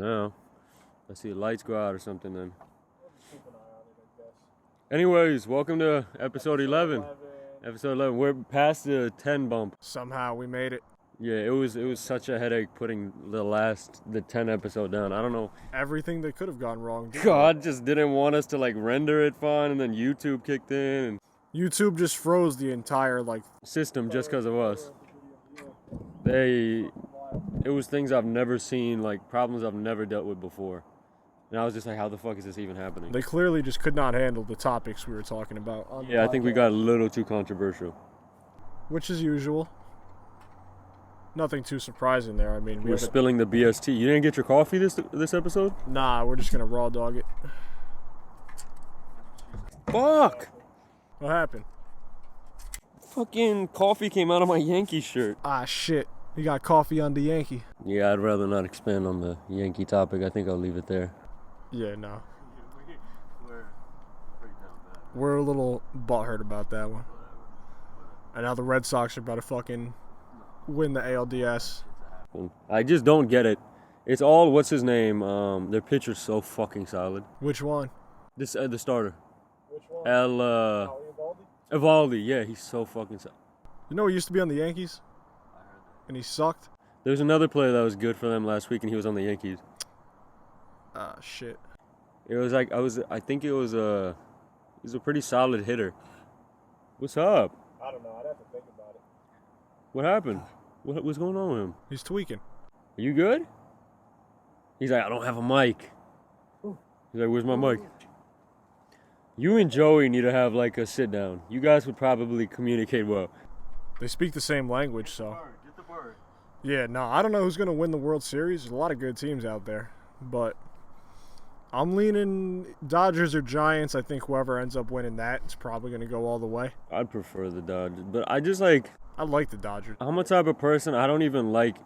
now. I see the lights go out or something then. We'll just keep an eye on it, I guess. Anyways, welcome to episode 11. Episode 11. We're past the 10 bump. Somehow we made it. Yeah, it was such a headache putting the 10 episode down. I don't know. Everything that could have gone wrong. God just didn't want us to like render it fine, and then YouTube kicked in and YouTube just froze the entire system just because of us. It was things I've never seen, like problems I've never dealt with before. And I was just like, how the fuck is this even happening? They clearly just could not handle the topics we were talking about on the I think we got a little too controversial. Which is usual. Nothing too surprising there. I mean, we're spilling the BST. You didn't get your coffee this episode? Nah, we're just gonna raw dog it. Fuck! What happened? Fucking coffee came out of my Yankee shirt. Ah, shit. You got coffee on the Yankee. Yeah, I'd rather not expand on the Yankee topic. I think I'll leave it there. Yeah, no. We're a little butthurt about that one. And now the Red Sox are about to fucking win the ALDS. I just don't get it. It's all, what's his name? Their pitcher's so fucking solid. Which one? The starter. Which one? Evaldi. Yeah, he's so fucking solid. You know he used to be on the Yankees? And he sucked? There was another player that was good for them last week, and he was on the Yankees. Ah, shit. It was like, I think he was a pretty solid hitter. What's up? I don't know. I'd have to think about it. What happened? What's going on with him? He's tweaking. Are you good? He's like, I don't have a mic. He's like, where's my mic? You and Joey need to have like a sit down. You guys would probably communicate well. They speak the same language, so. Get the bird. Yeah, no, I don't know who's going to win the World Series. There's a lot of good teams out there. But I'm leaning Dodgers or Giants. I think whoever ends up winning that is probably going to go all the way. I'd prefer the Dodgers. But I just like... I like the Dodgers. I'm a type of person, I don't even like...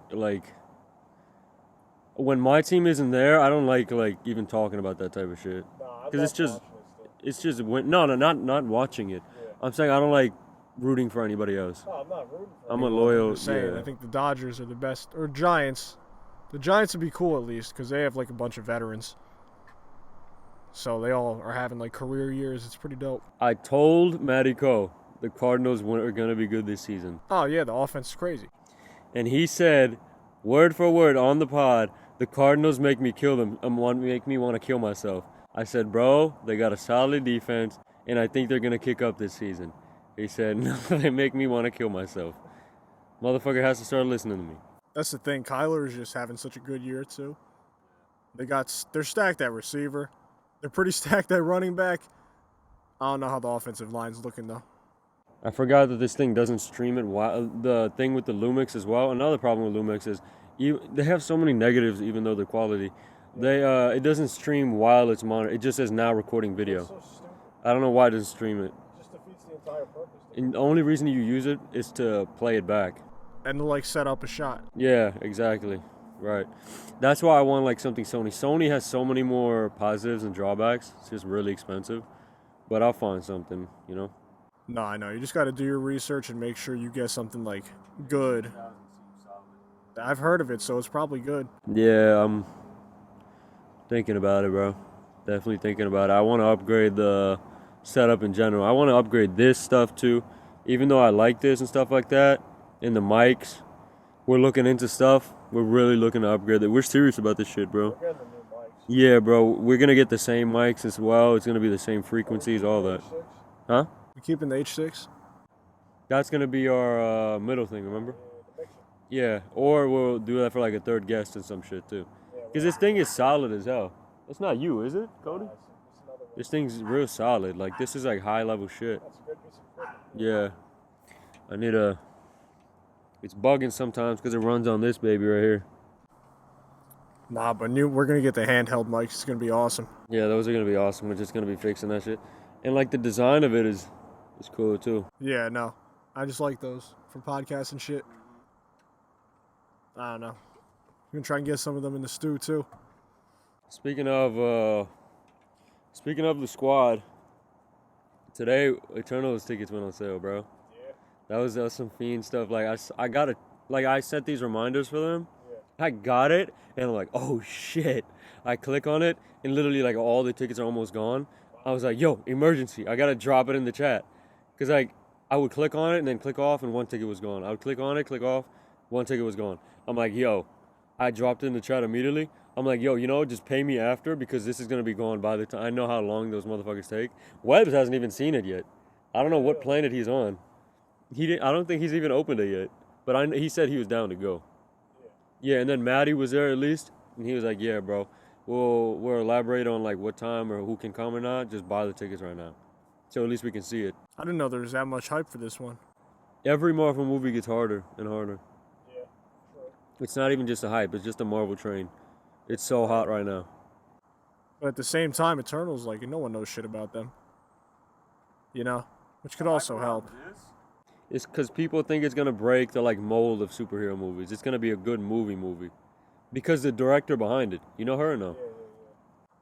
When my team isn't there, I don't like even talking about that type of shit. Because it's just... not watching it. Yeah. I'm saying I don't like rooting for anybody else. No, I'm not rooting for I'm a loyal... I think the Dodgers are the best. Or Giants. The Giants would be cool at least because they have like a bunch of veterans. So they all are having like career years. It's pretty dope. I told Matty Coe the Cardinals are going to be good this season. Oh, yeah, the offense is crazy. And he said, word for word on the pod, the Cardinals make me kill them, make me want to kill myself. I said, bro, they got a solid defense, and I think they're going to kick up this season. He said, no, they make me want to kill myself. Motherfucker has to start listening to me. That's the thing. Kyler is just having such a good year, too. They're stacked at receiver. They're pretty stacked at running back. I don't know how the offensive line's looking, though. I forgot that this thing doesn't stream it. The thing with the Lumix as well. Another problem with Lumix is they have so many negatives, even though the quality. It doesn't stream while it's monitored. It just says now recording video. That's so stupid. I don't know why it doesn't stream it. It just defeats the entire purpose. And the only reason you use it is to play it back. And to like set up a shot. Yeah, exactly. Right. That's why I want like something Sony. Sony has so many more positives and drawbacks. It's just really expensive. But I'll find something, you know? No, I know. You just got to do your research and make sure you get something like good. I've heard of it, so it's probably good. Yeah, I'm thinking about it, bro. Definitely thinking about it. I want to upgrade the setup in general. I want to upgrade this stuff too. Even though I like this and stuff like that, and the mics, we're looking into stuff. We're really looking to upgrade it. We're serious about this shit, bro. We're getting the new mics. Yeah, bro. We're going to get the same mics as well. It's going to be the same frequencies, all that. H6? Huh? You keeping the H6? That's going to be our middle thing, remember? Yeah, or we'll do that for like a third guest and some shit too. Because this thing is solid as hell. It's not you, is it, Cody? This thing's real solid. Like, this is like high level shit. Yeah. I need a... It's bugging sometimes because it runs on this baby right here. Nah, but we're going to get the handheld mics. It's going to be awesome. Yeah, those are going to be awesome. We're just going to be fixing that shit. And like the design of it is cool too. Yeah, no. I just like those for podcasts and shit. I don't know. I'm going to try and get some of them in the stew too. Speaking of the squad, today Eternals tickets went on sale, bro. Yeah. That was some fiend stuff. Like I set these reminders for them. Yeah. I got it, and I'm like, oh shit. I click on it, and literally like all the tickets are almost gone. I was like, yo, emergency. I gotta drop it in the chat. Because like, I would click on it and then click off, and one ticket was gone. I would click on it, click off, one ticket was gone. I'm like, yo, I dropped it in the chat immediately. I'm like, yo, just pay me after, because this is gonna be gone by the time. I know how long those motherfuckers take. Webbs hasn't even seen it yet. I don't know what planet he's on. I don't think he's even opened it yet. But he said he was down to go. Yeah, and then Maddie was there at least, and he was like, yeah, bro, we'll elaborate on like what time or who can come or not. Just buy the tickets right now, so at least we can see it. I didn't know there was that much hype for this one. Every Marvel movie gets harder and harder. Yeah, sure. It's not even just a hype, it's just a Marvel train. It's so hot right now. But at the same time, Eternals, like, no one knows shit about them. You know? Which could also help. It's because people think it's going to break the like mold of superhero movies. It's going to be a good movie. Because the director behind it. You know her or no? Yeah.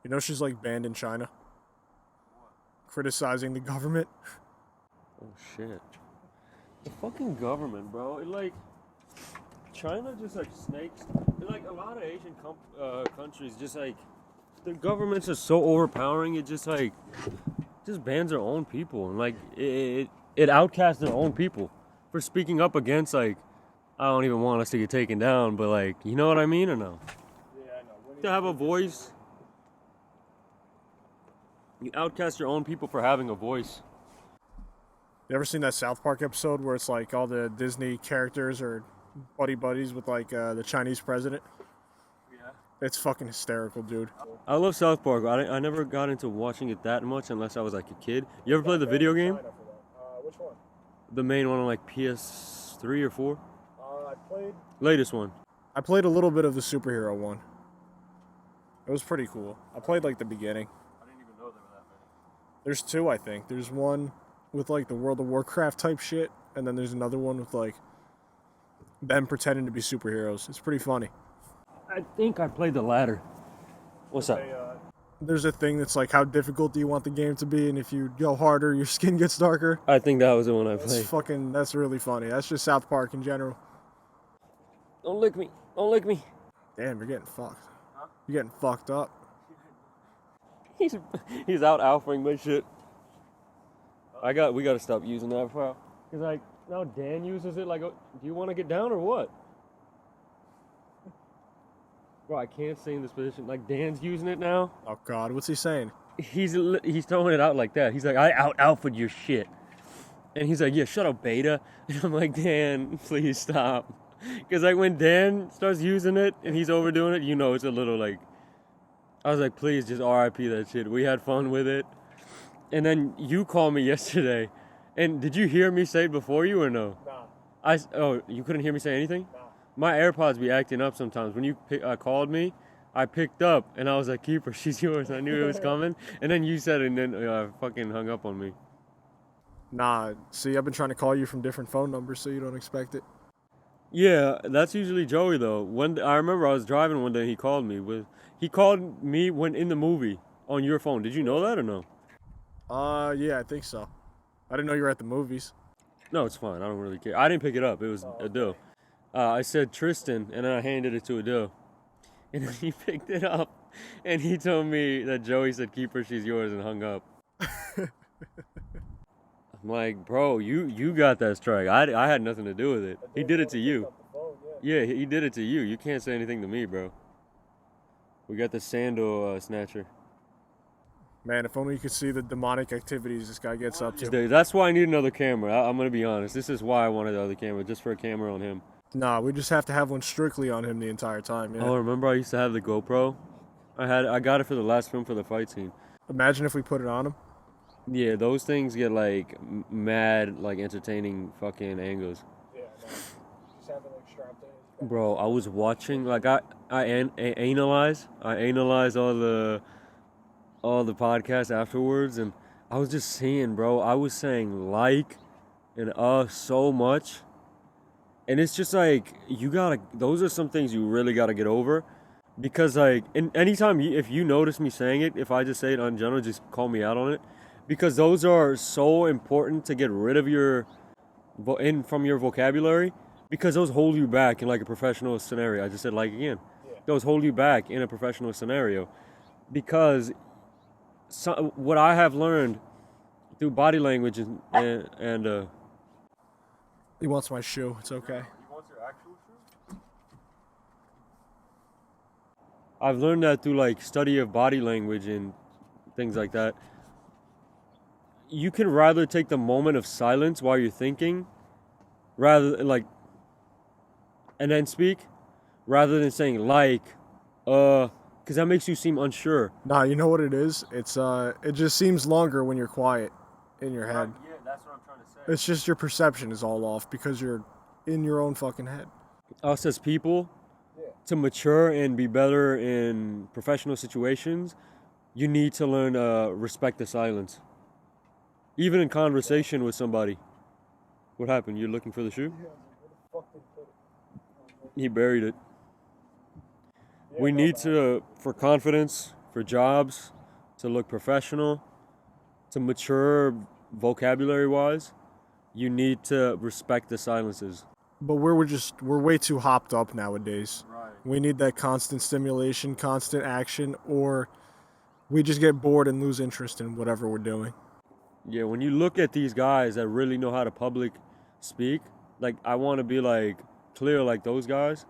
You know she's like banned in China? Criticizing the government. Oh shit. The fucking government, bro. It like... China just like snakes. Like a lot of Asian countries just like... The governments are so overpowering, it just like... Just bans their own people. And like... It outcasts their own people for speaking up against, like, I don't even want us to get taken down, but, like, you know what I mean or no? Yeah, I know. To have a voice. You outcast your own people for having a voice. You ever seen that South Park episode where it's like all the Disney characters are buddies with, like, the Chinese president? Yeah. It's fucking hysterical, dude. I love South Park. I never got into watching it that much unless I was, like, a kid. You ever play the video game? Which one? The main one on like PS3 or 4? I played... Latest one. I played a little bit of the superhero one. It was pretty cool. I played like the beginning. I didn't even know there were that many. There's two, I think. There's one with like the World of Warcraft type shit, and then there's another one with like them pretending to be superheroes. It's pretty funny. I think I played the latter. What's up? There's a thing that's like, how difficult do you want the game to be, and if you go harder, your skin gets darker. I think that was the one I played. That's really funny. That's just South Park in general. Don't lick me. Don't lick me. Damn, you're getting fucked. Huh? You're getting fucked up. He's out alphaing my shit. We gotta stop using that, bro. Cause like, now Dan uses it like, do you want to get down or what? Bro, I can't stay in this position. Like, Dan's using it now. Oh, God. What's he saying? He's throwing it out like that. He's like, I out-alphaed your shit. And he's like, yeah, shut up, beta. And I'm like, Dan, please stop. Because, like, when Dan starts using it and he's overdoing it, it's a little, like... I was like, please, just RIP that shit. We had fun with it. And then you called me yesterday. And did you hear me say it before you or no? No. You couldn't hear me say anything? No. My AirPods be acting up sometimes. When you called me, I picked up, and I was like, keep her, she's yours. I knew it was coming. And then you said it, and then fucking hung up on me. Nah, see, I've been trying to call you from different phone numbers, so you don't expect it. Yeah, that's usually Joey, though. I remember I was driving one day, and he called me. He called me when in the movie on your phone. Did you know that or no? Yeah, I think so. I didn't know you were at the movies. No, it's fine. I don't really care. I didn't pick it up. It was Adil. I said Tristen, and then I handed it to Adil. And then he picked it up, and he told me that Joey said, keep her, she's yours, and hung up. I'm like, bro, you got that strike. I had nothing to do with it. He did it to you. Yeah, he did it to you. You can't say anything to me, bro. We got the sandal snatcher. Man, if only you could see the demonic activities this guy gets up to. That's why I need another camera. I'm going to be honest. This is why I wanted the other camera, just for a camera on him. Nah, we just have to have one strictly on him the entire time. Yeah. Oh, remember I used to have the GoPro? I got it for the last film for the fight scene. Imagine if we put it on him. Yeah, those things get like mad, like entertaining fucking angles. Yeah, no. Just have it like strapped in. Bro, I was watching, like I analyze all the podcasts afterwards, and I was just seeing, bro. I was saying like and so much. And it's just like, those are some things you really gotta get over. Because like, anytime, if you notice me saying it, if I just say it in general, just call me out on it. Because those are so important to get rid of from your vocabulary. Because those hold you back in like a professional scenario. I just said like again. Yeah. Those hold you back in a professional scenario. Because what I have learned through body language and He wants my shoe. It's okay. He wants your actual shoe? I've learned that through like study of body language and things like that. You can rather take the moment of silence while you're thinking, rather than like, and then speak, rather than saying like, because that makes you seem unsure. Nah, you know what it is? It just seems longer when you're quiet in your head. Yeah, that's what I'm trying to say. It's just your perception is all off because you're in your own fucking head. Us as people, to mature and be better in professional situations, you need to learn respect the silence. Even in conversation with somebody. What happened? You're looking for the shoe? He buried it. We need to, for confidence, for jobs, to look professional, to mature vocabulary-wise, you need to respect the silences. But we're way too hopped up nowadays. Right. We need that constant stimulation, constant action, or we just get bored and lose interest in whatever we're doing. Yeah, when you look at these guys that really know how to public speak, like I want to be like clear like those guys.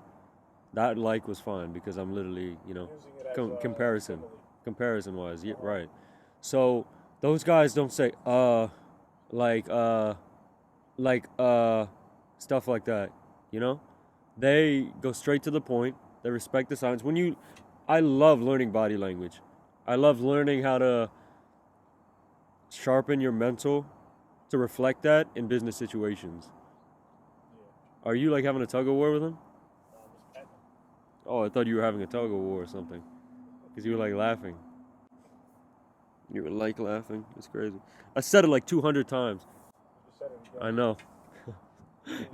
That like was fine because I'm literally, comparison wise, yeah, right. So those guys don't say stuff like that, They go straight to the point. They respect the silence. I love learning body language. I love learning how to sharpen your mental to reflect that in business situations. Are you like having a tug of war with him? Oh, I thought you were having a tug of war or something. Because you were like laughing. You were like laughing. It's crazy. I said it like 200 times. I know.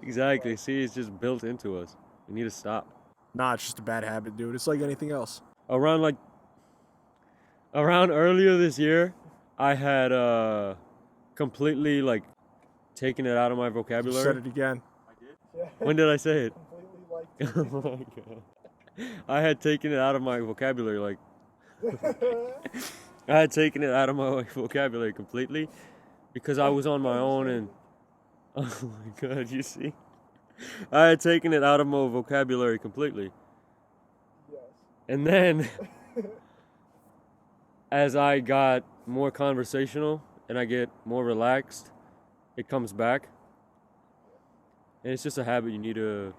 Exactly. See, it's just built into us. We need to stop. Nah, it's just a bad habit, dude. It's like anything else. Around earlier this year, I had completely like taken it out of my vocabulary. You said it again. I did? When did I say it? Oh my god. I had taken it out of my vocabulary, like I had taken it out of my vocabulary completely because I was on my own and oh my god, you see? I had taken it out of my vocabulary completely. Yes. And then as I got more conversational and I get more relaxed, it comes back. And it's just a habit you need to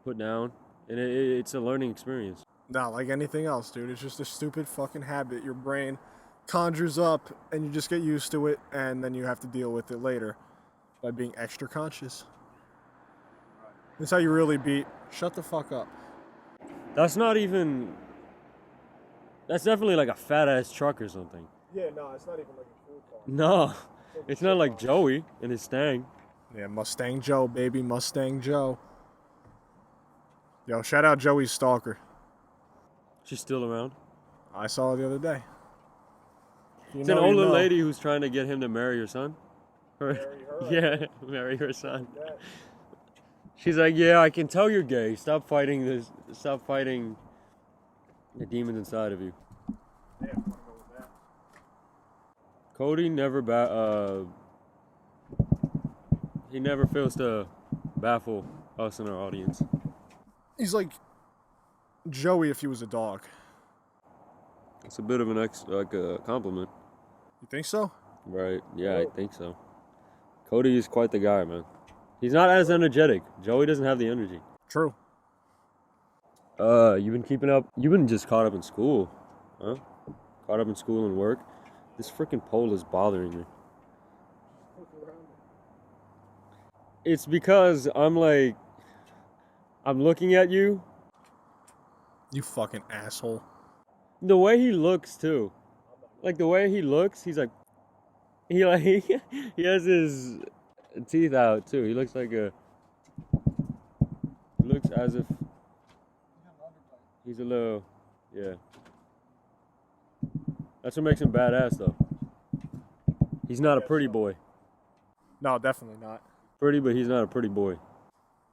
put down. And it's a learning experience. Not like anything else, dude. It's just a stupid fucking habit your brain conjures up and you just get used to it and then you have to deal with it later by being extra conscious. That's how you really beat shut the fuck up. That's definitely like a fat ass truck or something. Yeah, no, it's not even like a cool car. No, it's not like Joey and his Stang. Yeah, Mustang Joe, baby, Mustang Joe. Yo, shout out Joey's stalker. She's still around? I saw her the other day. It's an older lady who's trying to get him to marry her son. Marry her? Yeah, marry her son. Yeah. She's like, yeah, I can tell you're gay. Stop fighting the demons inside of you. Yeah, I want to go with that. Cody never he never fails to baffle us and our audience. He's like Joey if he was a dog. It's a bit of a compliment. You think so? Right. Yeah, I think so. Cody is quite the guy, man. He's not as energetic. Joey doesn't have the energy. True. You've been keeping up. You've been just caught up in school, huh? Caught up in school and work. This freaking pole is bothering me. It's because I'm looking at you. You fucking asshole. The way he looks too. Like the way he looks, he's like he has his teeth out too. He looks as if he's a little, yeah. That's what makes him badass though. He's not a pretty boy. No, definitely not. Pretty, but he's not a pretty boy.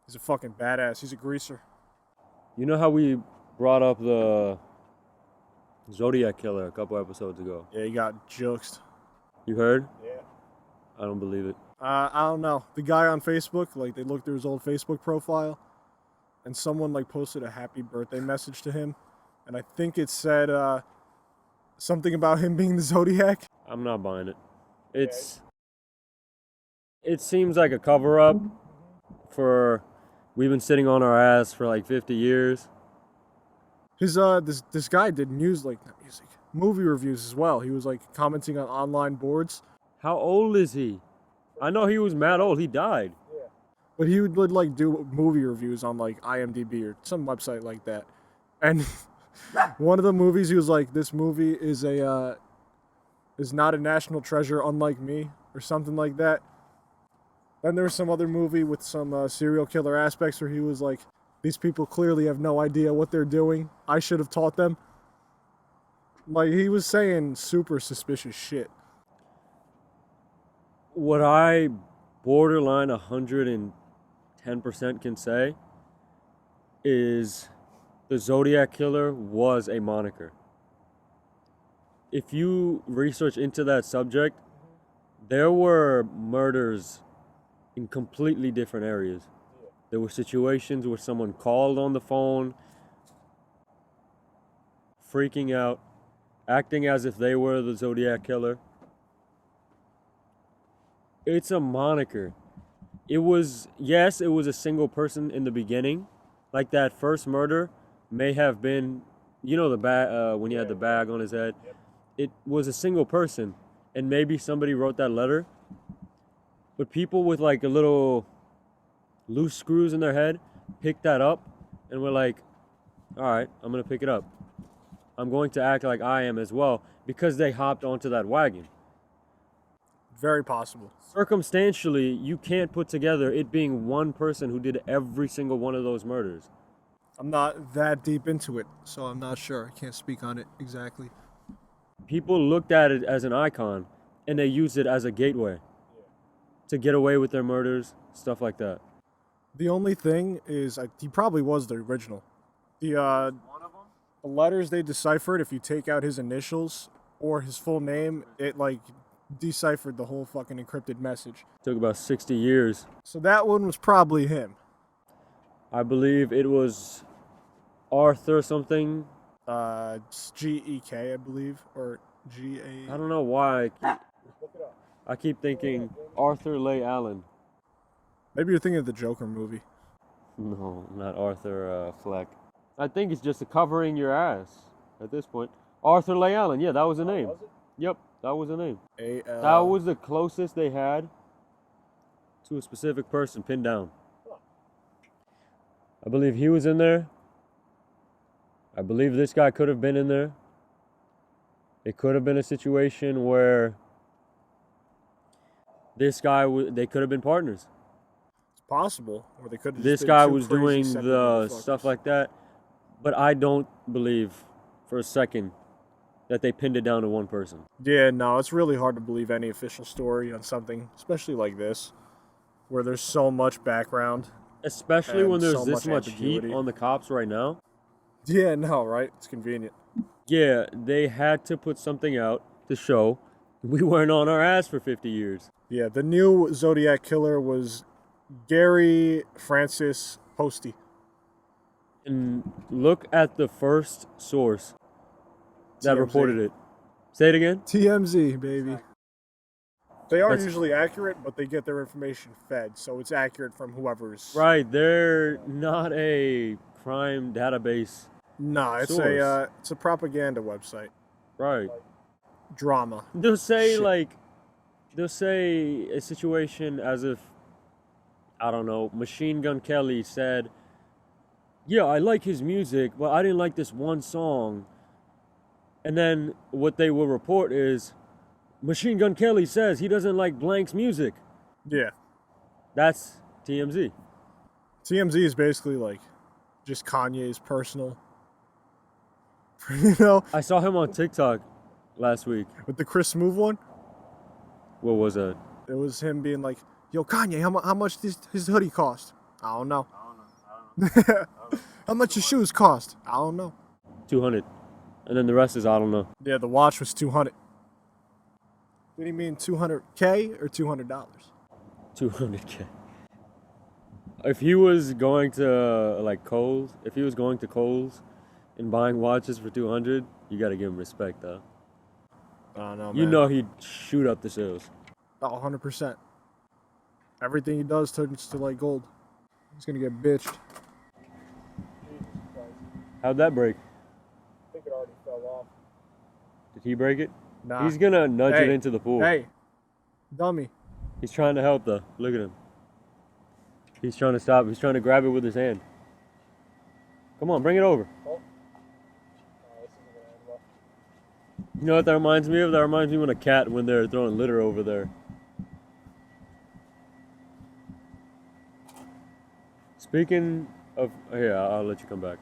He's a fucking badass. He's a greaser. You know how we brought up the Zodiac Killer a couple episodes ago? Yeah, he got juked. You heard? Yeah. I don't believe it. I don't know. The guy on Facebook, like, they looked through his old Facebook profile, and someone, like, posted a happy birthday message to him, and I think it said something about him being the Zodiac. I'm not buying it. It seems like a cover-up for... We've been sitting on our ass for like 50 years. This guy did movie reviews as well. He was like commenting on online boards. How old is he? I know he was mad old. He died. Yeah. But he would like do movie reviews on like IMDb or some website like that. And one of the movies he was like, this movie is not a national treasure unlike me or something like that. Then there was some other movie with some serial killer aspects where he was like, these people clearly have no idea what they're doing. I should have taught them. Like, he was saying super suspicious shit. What I borderline 110% can say is the Zodiac Killer was a moniker. If you research into that subject, there were murders in completely different areas. There were situations where someone called on the phone, freaking out, acting as if they were the Zodiac Killer. It's a moniker. It was a single person in the beginning. Like that first murder may have been, the bag, when he had the bag on his head. It was a single person, and maybe somebody wrote that letter. But people with like a little loose screws in their head picked that up and were like, all right, I'm going to pick it up. I'm going to act like I am as well, because they hopped onto that wagon. Very possible. Circumstantially, you can't put together it being one person who did every single one of those murders. I'm not that deep into it, so I'm not sure. I can't speak on it exactly. People looked at it as an icon, and they used it as a gateway to get away with their murders, stuff like that. The only thing is, he probably was the original. The letters they deciphered, if you take out his initials or his full name, it like deciphered the whole fucking encrypted message. Took about 60 years. So that one was probably him. I believe it was Arthur something. It's G-E-K, I believe, or G-A... I don't know why. I keep thinking Arthur Leigh Allen. Maybe you're thinking of the Joker movie. No, not Arthur Fleck. I think it's just covering your ass at this point. Arthur Leigh Allen, yeah, that was the name. Was it? Yep, that was the name. A-L... That was the closest they had to a specific person pinned down. I believe he was in there. I believe this guy could have been in there. It could have been a situation where this guy, they could have been partners. It's possible. Or they could have this guy was doing the stuff like that. But I don't believe for a second that they pinned it down to one person. Yeah, no, it's really hard to believe any official story on something, especially like this, where there's so much background. Especially when there's so this much ambiguity. heat on the cops right now. Yeah, no, right? It's convenient. Yeah, they had to put something out to show we weren't on our ass for 50 years. Yeah, the new Zodiac Killer was Gary Francis Posty. And look at the first source that TMZ. reported it. Say it again? TMZ, baby. They aren't That's- usually accurate, but they get their information fed, so it's accurate from whoever's... Right, they're not a crime database. No, it's source. it's a propaganda website. Right. Drama. They'll say Shit. they'll say a situation as if, I don't know, Machine Gun Kelly said, yeah, I like his music, but I didn't like this one song. And then what they will report is, Machine Gun Kelly says he doesn't like blank's music. Yeah. That's TMZ. TMZ is basically like just Kanye's personal. You know? I saw him on TikTok last week. With the Chris Smoove one, What was that? it was him being like, yo, Kanye, how much his hoodie cost? I don't know. How much your shoes cost? I don't know. 200. And then the rest is I don't know. Yeah, the watch was 200. What do you mean 200K or $200? 200K. If he was going to like Kohl's, if he was going to Kohl's and buying watches for 200, you gotta give him respect though. I don't know, man. You know he'd shoot up the sales. Oh, 100%. Everything he does turns to like gold. He's gonna get bitched. How'd that break? I think it already fell off. Did he break it? Nah. He's gonna nudge it into the pool. Hey, dummy. He's trying to help though. Look at him. He's trying to stop. He's trying to grab it with his hand. Come on, bring it over. Oh. You know what that reminds me of? That reminds me of a cat when they're throwing litter over there. Speaking of, here, I'll let you come back.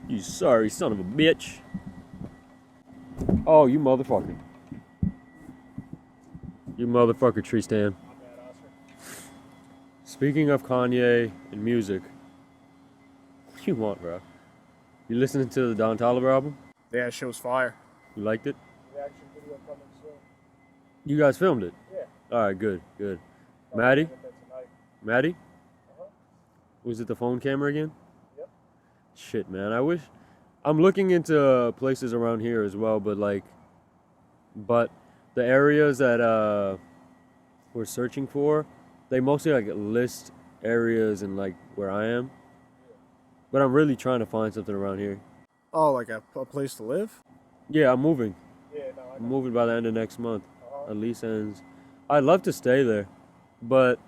You sorry son of a bitch. Oh, you motherfucker. You motherfucker, Tristan. Speaking of Kanye and music, what you want, bro? You listening to the Don Toliver album? Yeah, shit was fire. You liked it? Reaction video coming soon. You guys filmed it? Yeah. Alright, good, good. Maddie? Maddie? Was it the phone camera again? Yep. Shit, man. I'm looking into places around here as well, but the areas that we're searching for, they mostly like list areas in like where I am. But I'm really trying to find something around here. Oh, like a place to live? Yeah, I'm moving. Yeah, no, I'm moving by the end of next month. At least ends. I'd love to stay there, but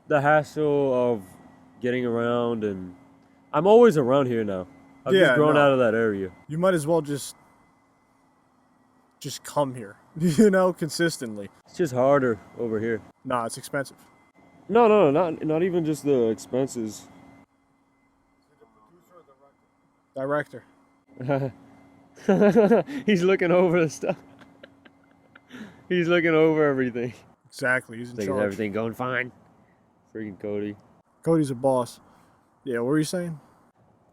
the hassle of getting around, and I'm always around here now. I've just grown out of that area. You might as well just come here, you know, consistently. It's just harder over here. Nah, it's expensive. No, not even just the expenses. Director. He's looking over the stuff. He's looking over everything. Exactly, he's in Is charge. everything going fine? Freaking Cody. Cody's a boss. Yeah, what were you saying?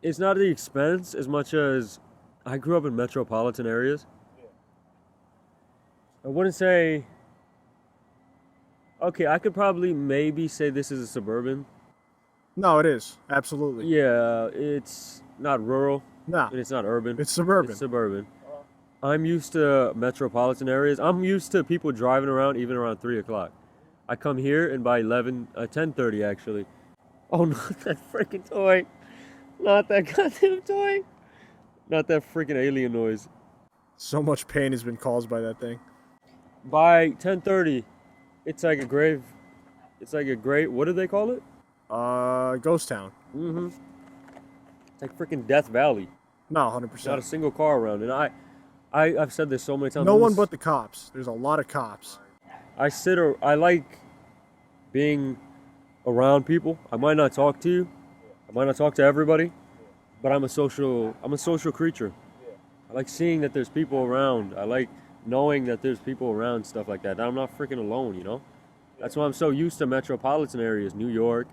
It's not the expense as much as I grew up in metropolitan areas. I wouldn't say... Okay, I could probably maybe say this is a suburban. No, it is. Absolutely. Yeah, it's not rural. Nah. And it's not urban. It's suburban. It's suburban. I'm used to metropolitan areas. I'm used to people driving around even around 3 o'clock. I come here and by 10:30 actually. Oh, not that freaking toy. Not that goddamn toy. Not that freaking alien noise. So much pain has been caused by that thing. By 10:30, it's like a grave. It's like a grave. What do they call it? Ghost Town. Mm-hmm. It's like freaking Death Valley. No, 100%. Not a single car around. And I've said this so many times. No one but the cops. There's a lot of cops. I like being around people. I might not talk to you. I might not talk to everybody, but I'm a social creature. I like seeing that there's people around. I like knowing that there's people around, stuff like that. I'm not freaking alone, you know? That's why I'm so used to metropolitan areas. New York,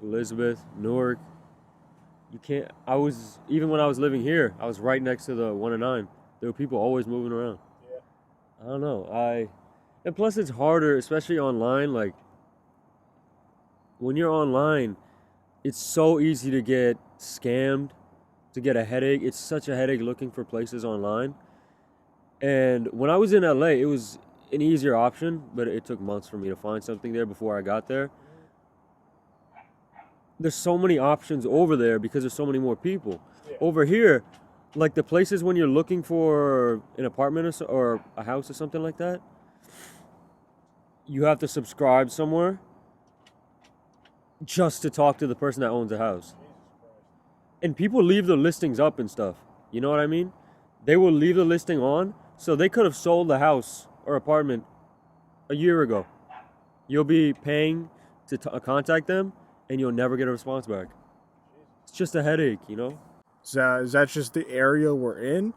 Elizabeth, Newark. Even when I was living here, I was right next to the 1 and 9. There were people always moving around. Yeah. I don't know. And plus it's harder, especially online. Like, when you're online, it's so easy to get scammed, to get a headache. It's such a headache looking for places online. And when I was in LA, it was an easier option, but it took months for me to find something there before I got there. There's so many options over there because there's so many more people. Yeah. Over here, like the places when you're looking for an apartment or a house or something like that, you have to subscribe somewhere just to talk to the person that owns the house. And people leave the listings up and stuff. You know what I mean? They will leave the listing on, so they could have sold the house or apartment a year ago. You'll be paying to contact them, and you'll never get a response back. It's just a headache, you know? Is that just the area we're in?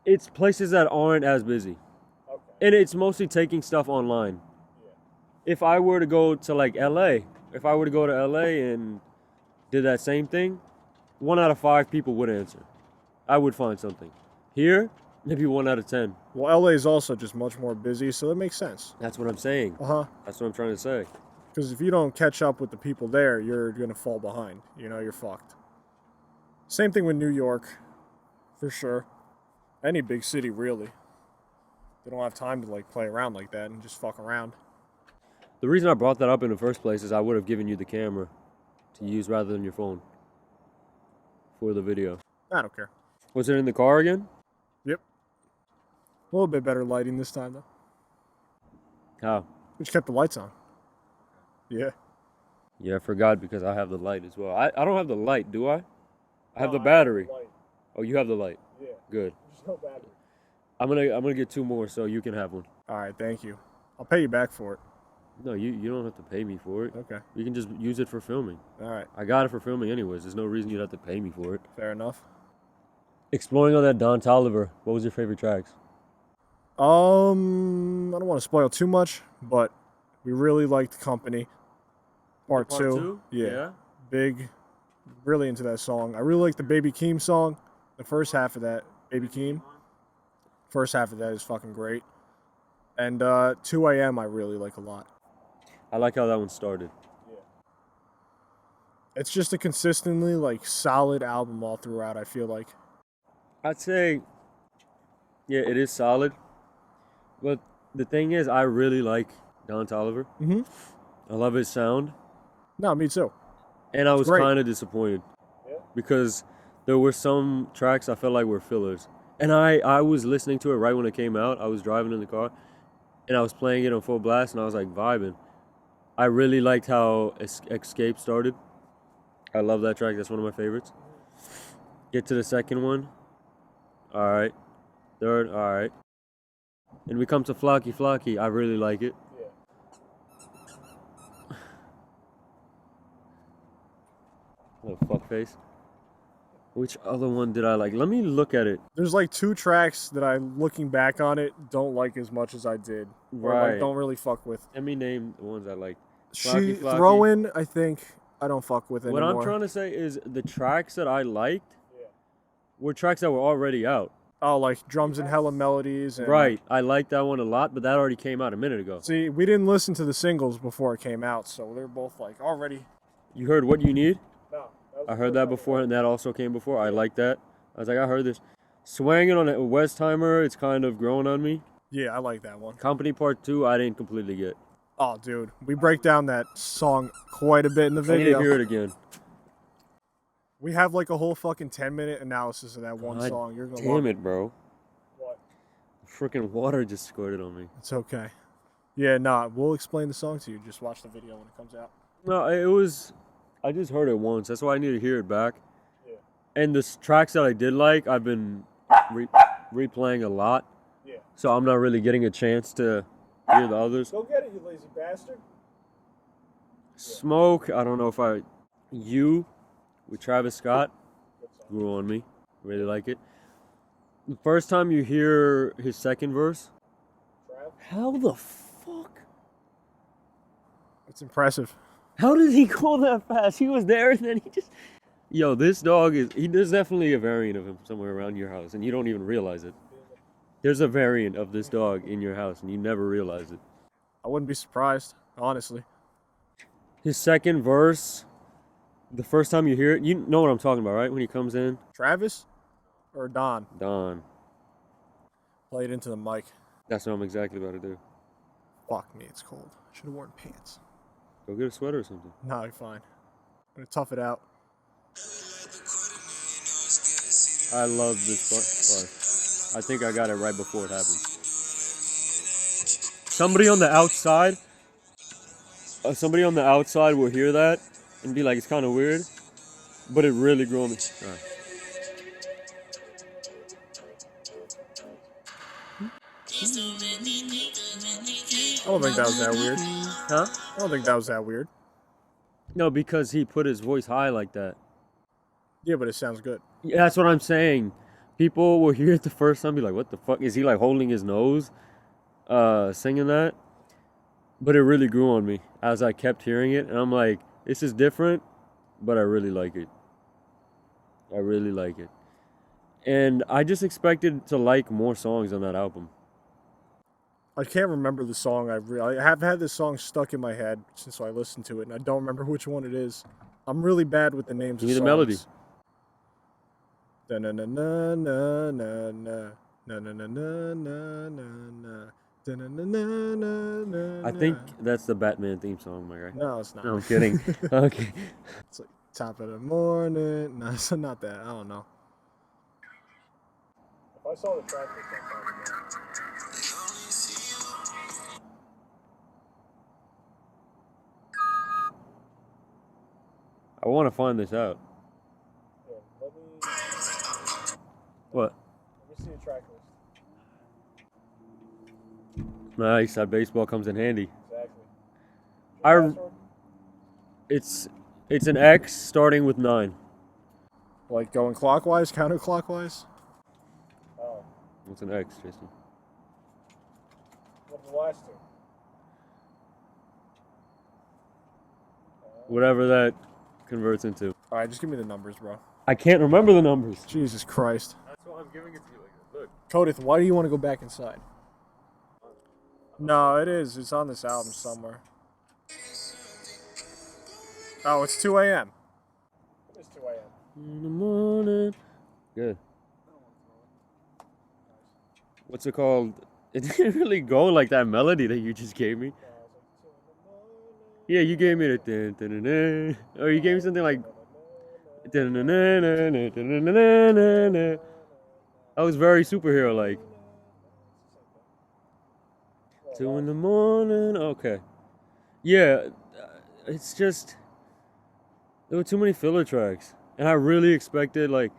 It's places that aren't as busy. Okay. And it's mostly taking stuff online. Yeah. If I were to go to like LA, if I were to go to LA and did that same thing, 1 out of 5 people would answer. I would find something. Here, maybe 1 out of 10. Well, LA is also just much more busy, so it makes sense. That's what I'm saying. That's what I'm trying to say. Because if you don't catch up with the people there, you're going to fall behind. You know, you're fucked. Same thing with New York, for sure. Any big city, really. They don't have time to like play around like that and just fuck around. The reason I brought that up in the first place is I would have given you the camera to use rather than your phone for the video. I don't care. Was it in the car again? Yep. A little bit better lighting this time, though. How? We just kept the lights on. Yeah. Yeah, I forgot because I have the light as well. I don't have the light, do I? I have the battery. Oh, you have the light. Yeah. Good. There's no battery. I'm gonna get 2 more so you can have one. All right, thank you. I'll pay you back for it. No, you don't have to pay me for it. Okay. You can just use it for filming. All right. I got it for filming anyways. There's no reason you'd have to pay me for it. Fair enough. Exploring on that Don Toliver, what was your favorite tracks? I don't want to spoil too much, but we really liked Company. Part two. Yeah. Big. Really into that song. I really like the Baby Keem song. The first half of that, Baby Keem. First half of that is fucking great. And 2 a.m. I really like a lot. I like how that one started. Yeah. It's just a consistently like solid album all throughout, I feel like. I'd say, yeah, it is solid. But the thing is, I really like Don Toliver. Mm-hmm. I love his sound. No, me too. And I was kind of disappointed. Yeah. Because there were some tracks I felt like were fillers. And I was listening to it right when it came out. I was driving in the car. And I was playing it on full blast. And I was like vibing. I really liked how Escape started. I love that track. That's one of my favorites. Get to the second one. All right. Third. All right. And we come to Flocky Flocky. I really like it. Yeah. What a fuckface. Which other one did I like? Let me look at it. There's like 2 tracks that I, looking back on it, don't like as much as I did. Or like don't really fuck with. Let me name the ones I like. Flocky Flocky. Throw-In, I think, I don't fuck with anymore. What I'm trying to say is the tracks that I liked were tracks that were already out. Oh, like Drums and Hella Melodies. And right. I like that one a lot, but that already came out a minute ago. See, we didn't listen to the singles before it came out, so they're both like already. You heard What You Need? No. I heard that before, and that also came before. I like that. I was like, I heard this. Swangin' on a Westheimer, it's kind of growing on me. Yeah, I like that one. Company Part 2, I didn't completely get. Oh, dude. We break down that song quite a bit in the video. I need to hear it again. We have like a whole fucking 10-minute analysis of that one song. You're gonna damn it, bro. What? Freaking water just squirted on me. It's okay. Yeah, nah, we'll explain the song to you. Just watch the video when it comes out. No, it was... I just heard it once. That's why I need to hear it back. Yeah. And the tracks that I did like, I've been replaying a lot. Yeah. So I'm not really getting a chance to hear the others. Go get it, you lazy bastard. Smoke, I don't know if I... You, with Travis Scott, grew on me. Really like it. The first time you hear his second verse, how the fuck? It's impressive. How did he go that fast? He was there and then he just... Yo, this dog is... There's definitely a variant of him somewhere around your house and you don't even realize it. There's a variant of this dog in your house and you never realize it. I wouldn't be surprised, honestly. His second verse, the first time you hear it, you know what I'm talking about, right? When he comes in. Travis or Don? Don. Play it into the mic. That's what I'm exactly about to do. Fuck me, it's cold. I should have worn pants. Go get a sweater or something. No, you're fine. I'm gonna tough it out. I love this part. I think I got it right before it happened. Somebody on the outside will hear that and be like, it's kind of weird, but it really grew on me. All right. I don't think that was that weird. Huh? I don't think that was that weird. No, because he put his voice high like that. Yeah, but it sounds good. Yeah, that's what I'm saying. People will hear it the first time, be like, "What the fuck is he like holding his nose, singing that?" But it really grew on me as I kept hearing it, and I'm like, "This is different, but I really like it. I really like it." And I just expected to like more songs on that album. I can't remember the song. I have had this song stuck in my head since I listened to it, and I don't remember which one it is. I'm really bad with the names Give of me the melody. songs. Da na na na na na na na na na na na na. I think that's the Batman theme song, my guy. No, it's not. No, I'm kidding. Okay. It's like top of the morning. No, it's not that. I don't know. If I saw the track list, I'd probably know. I want to find this out. Yeah, let me What? see the track list. Nice. That baseball comes in handy. Exactly. It's an X starting with 9. Like going clockwise, counterclockwise? Oh. What's an X, Tristan? What are the last two? Whatever that converts into. Alright, just give me the numbers, bro. I can't remember the numbers. Jesus Christ. That's why I'm giving it to you like this. Look. Codith, why do you want to go back inside? No, it is. It's on this album somewhere. Oh, it's 2 a.m. It is 2 a.m. In the morning. Good. What's it called? It didn't really go like that melody that you just gave me. Yeah, you gave me the dun, dun, dun, dun. Or you gave me something like dun, dun, dun, dun, dun, dun, dun, dun, dun, dun. I was very superhero like. 2 in the morning. Okay. Yeah, it's just there were too many filler tracks, and I really expected like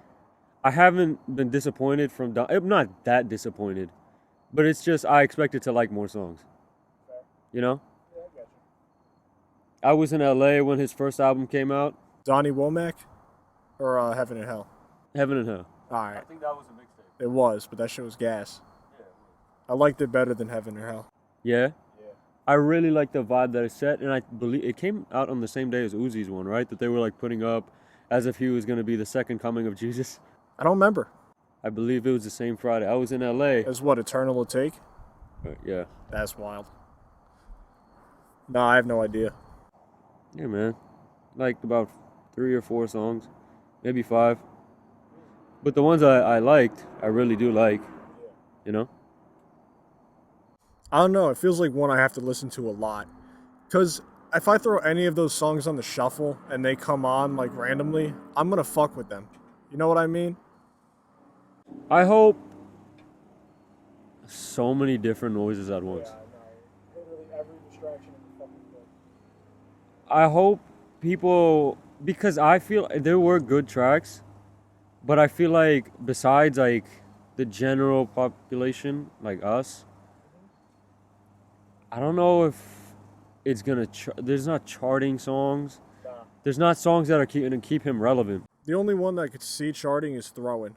I haven't been disappointed from. I'm not that disappointed, but it's just I expected to like more songs. You know. I was in LA when his first album came out. Donnie Womack? Or Heaven and Hell? Heaven and Hell. Alright. I think that was a mixtape. It was, but that shit was gas. Yeah. I liked it better than Heaven or Hell. Yeah? Yeah. I really like the vibe that it set, and I believe it came out on the same day as Uzi's one, right? That they were like putting up as if he was going to be the second coming of Jesus. I don't remember. I believe it was the same Friday. I was in LA. As what, Eternal will take? Yeah. That's wild. No, I have no idea. Yeah, man. Like about 3 or 4 songs, maybe 5. But the ones I liked, I really do like. You know? I don't know. It feels like one I have to listen to a lot. Because if I throw any of those songs on the shuffle and they come on like randomly, I'm going to fuck with them. You know what I mean? I hope so many different noises at once. Yeah, I know. Literally every distraction in the fucking thing. I hope people, because I feel there were good tracks, but I feel like besides like the general population, like us, I don't know if it's gonna. There's not charting songs. Nah. There's not songs that are gonna keep him relevant. The only one that I could see charting is Throwin'.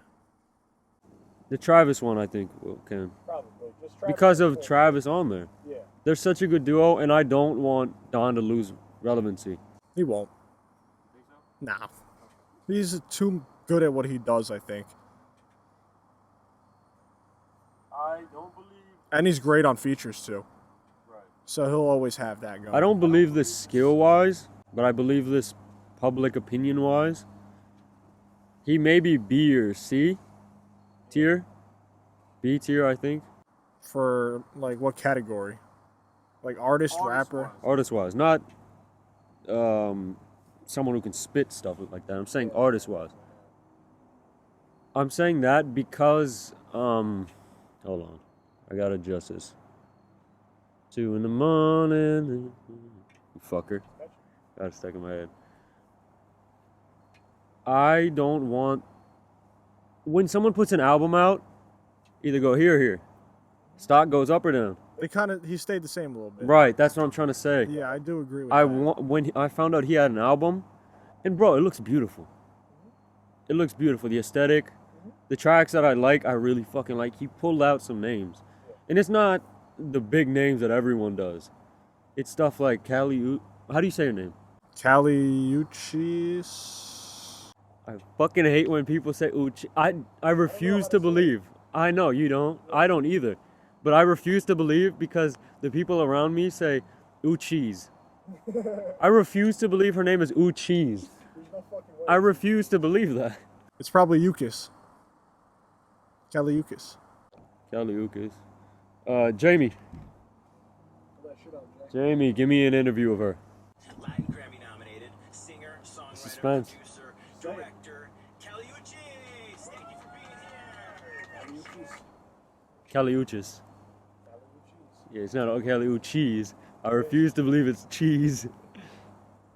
The Travis one, I think, can. Probably. Just Travis Because of Travis on there. Yeah. They're such a good duo, and I don't want Don to lose relevancy. He won't. Think so? Nah. He's too good at what he does, I think. I don't believe. And he's great on features, too. Right. So he'll always have that going. I don't believe this skill-wise, but I believe this public opinion-wise. He may be B or C tier. B tier, I think. For, like, what category? Like artist, rapper? Artist-wise, not someone who can spit stuff like that. I'm saying artist-wise. I'm saying that because, hold on. I gotta adjust this. 2 in the morning. You fucker. Got it stuck in my head. I don't want... When someone puts an album out, either go here or here. Stock goes up or down. He stayed the same a little bit. Right, that's what I'm trying to say. Yeah, I do agree with that. When I found out he had an album, and bro, it looks beautiful. It looks beautiful. The aesthetic, the tracks that I like, I really fucking like. He pulled out some names. And it's not the big names that everyone does. It's stuff like Cali. How do you say your name? Caliuchis. I fucking hate when people say Uchi. I refuse to believe. I know you don't. I don't either. But I refuse to believe because the people around me say Uchis. I refuse to believe her name is Uchis. I refuse to believe that. It's probably Yukis. Caliuchis. Caliuchis. Jamie. Jamie, give me an interview of her. Latin Grammy nominated singer, songwriter, Suspense. producer, director, Caliuchis. Thank you for being here. Caliuchis. Yeah, it's not Caliuchis. I refuse to believe it's cheese.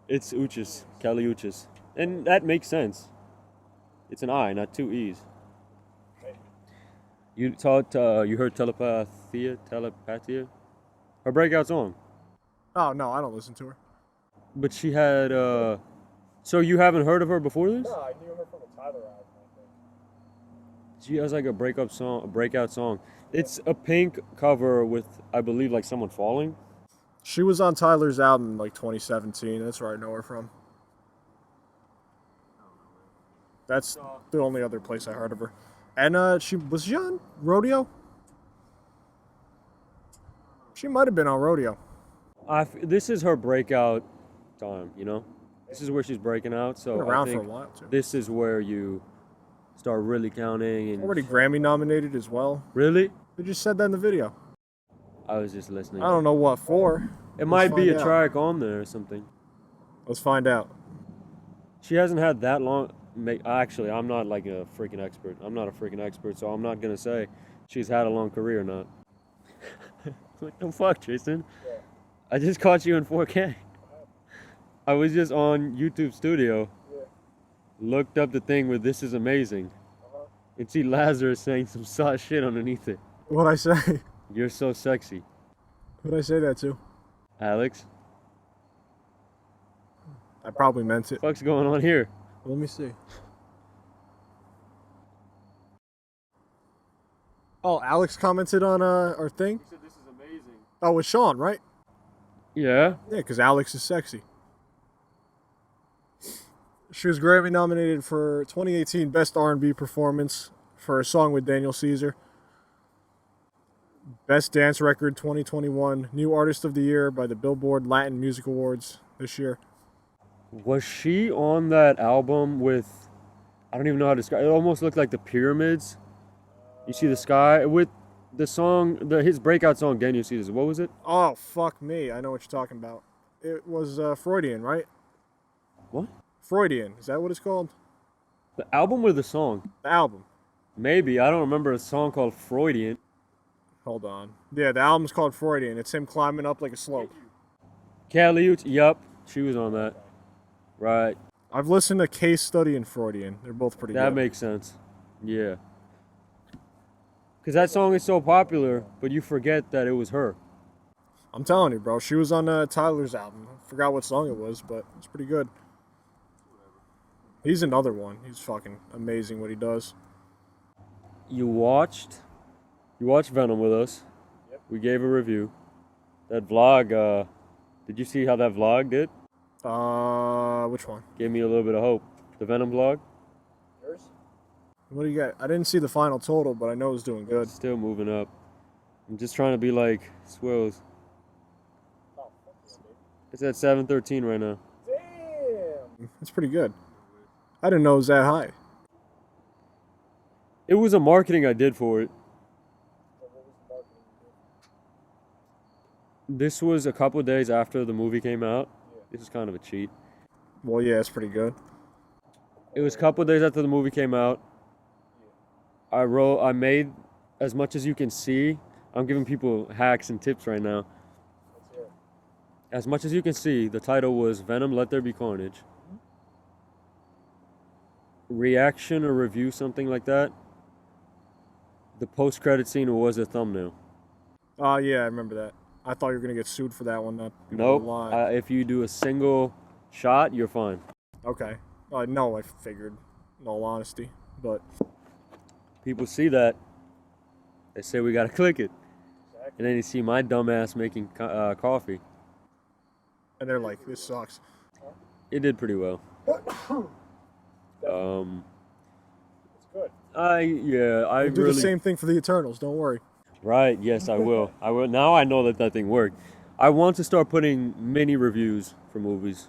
It's Uchis. Caliuchis. And that makes sense. It's an I, not two E's. You heard Telepathia? Her breakout song. Oh, no, I don't listen to her. But she had, so you haven't heard of her before this? No, I knew her from a Tyler album, I think. She has like a breakout song. It's a pink cover with, I believe, like someone falling. She was on Tyler's album in like 2017. That's where I know her from. That's the only other place I heard of her. And was she on Rodeo? She might have been on Rodeo. This is her breakout time, you know? This is where she's breaking out, so Been around I think for a while, too. this is where you start really counting. And Already Grammy nominated as well. Really? They just said that in the video. I was just listening. I don't know what for. It might be a find out. track on there or something. Let's find out. She hasn't had that long. Actually, I'm not like a freaking expert. I'm not a freaking expert, so I'm not gonna say she's had a long career or not. What the fuck, Tristan? Yeah. I just caught you in 4K. I was just on YouTube Studio. Yeah. Looked up the thing with "This is amazing," and see Lazarus saying some soft shit underneath it. What'd I say? You're so sexy. Who'd I say that to? Alex. I probably meant it. What's going on here? Let me see. Oh, Alex commented on our thing? He said this is amazing. Oh, with Sean, right? Yeah. Yeah, because Alex is sexy. She was Grammy nominated for 2018 Best R&B Performance for a song with Daniel Caesar. Best Dance Record 2021. New Artist of the Year by the Billboard Latin Music Awards this year. Was she on that album with, I don't even know how to describe it. It almost looked like the Pyramids. You see the sky with the song, his breakout song, Daniel Caesar. What was it? Oh, fuck me. I know what you're talking about. It was Freudian, right? What? Freudian. Is that what it's called? The album or the song? The album. Maybe. I don't remember a song called Freudian. Hold on. Yeah, the album's called Freudian. It's him climbing up like a slope. Caliuch. Yup. She was on that. Right. I've listened to Case Study and Freudian. They're both pretty good. That makes sense. Yeah. Because that song is so popular, but you forget that it was her. I'm telling you, bro. She was on Tyler's album. I forgot what song it was, but it's pretty good. He's another one. He's fucking amazing what he does. You watched Venom with us. Yep. We gave a review. That vlog, did you see how that vlog did? Which one? Gave me a little bit of hope. The Venom vlog? Yours? What do you got? I didn't see the final total, but I know it's doing good. Still moving up. I'm just trying to be like Swills. It's at 713 right now. Damn! That's pretty good. I didn't know it was that high. It was a marketing I did for it. This was a couple of days after the movie came out. This is kind of a cheat. Well, yeah, it's pretty good. It was a couple of days after the movie came out. I made as much as you can see. I'm giving people hacks and tips right now. As much as you can see, the title was Venom Let There Be Carnage. Reaction or review, something like that. The post-credit scene was a thumbnail. Oh, yeah, I remember that. I thought you were going to get sued for that one. Nope. If you do a single shot, you're fine. Okay. No, I figured, in all honesty. But people see that, they say we gotta click it. Exactly. And then you see my dumbass making coffee. And they're like, this sucks. It did pretty well. It's good. I We'll do really the same thing for the Eternals, don't worry. Right, yes, I will. I will. Now I know that thing worked. I want to start putting mini reviews for movies.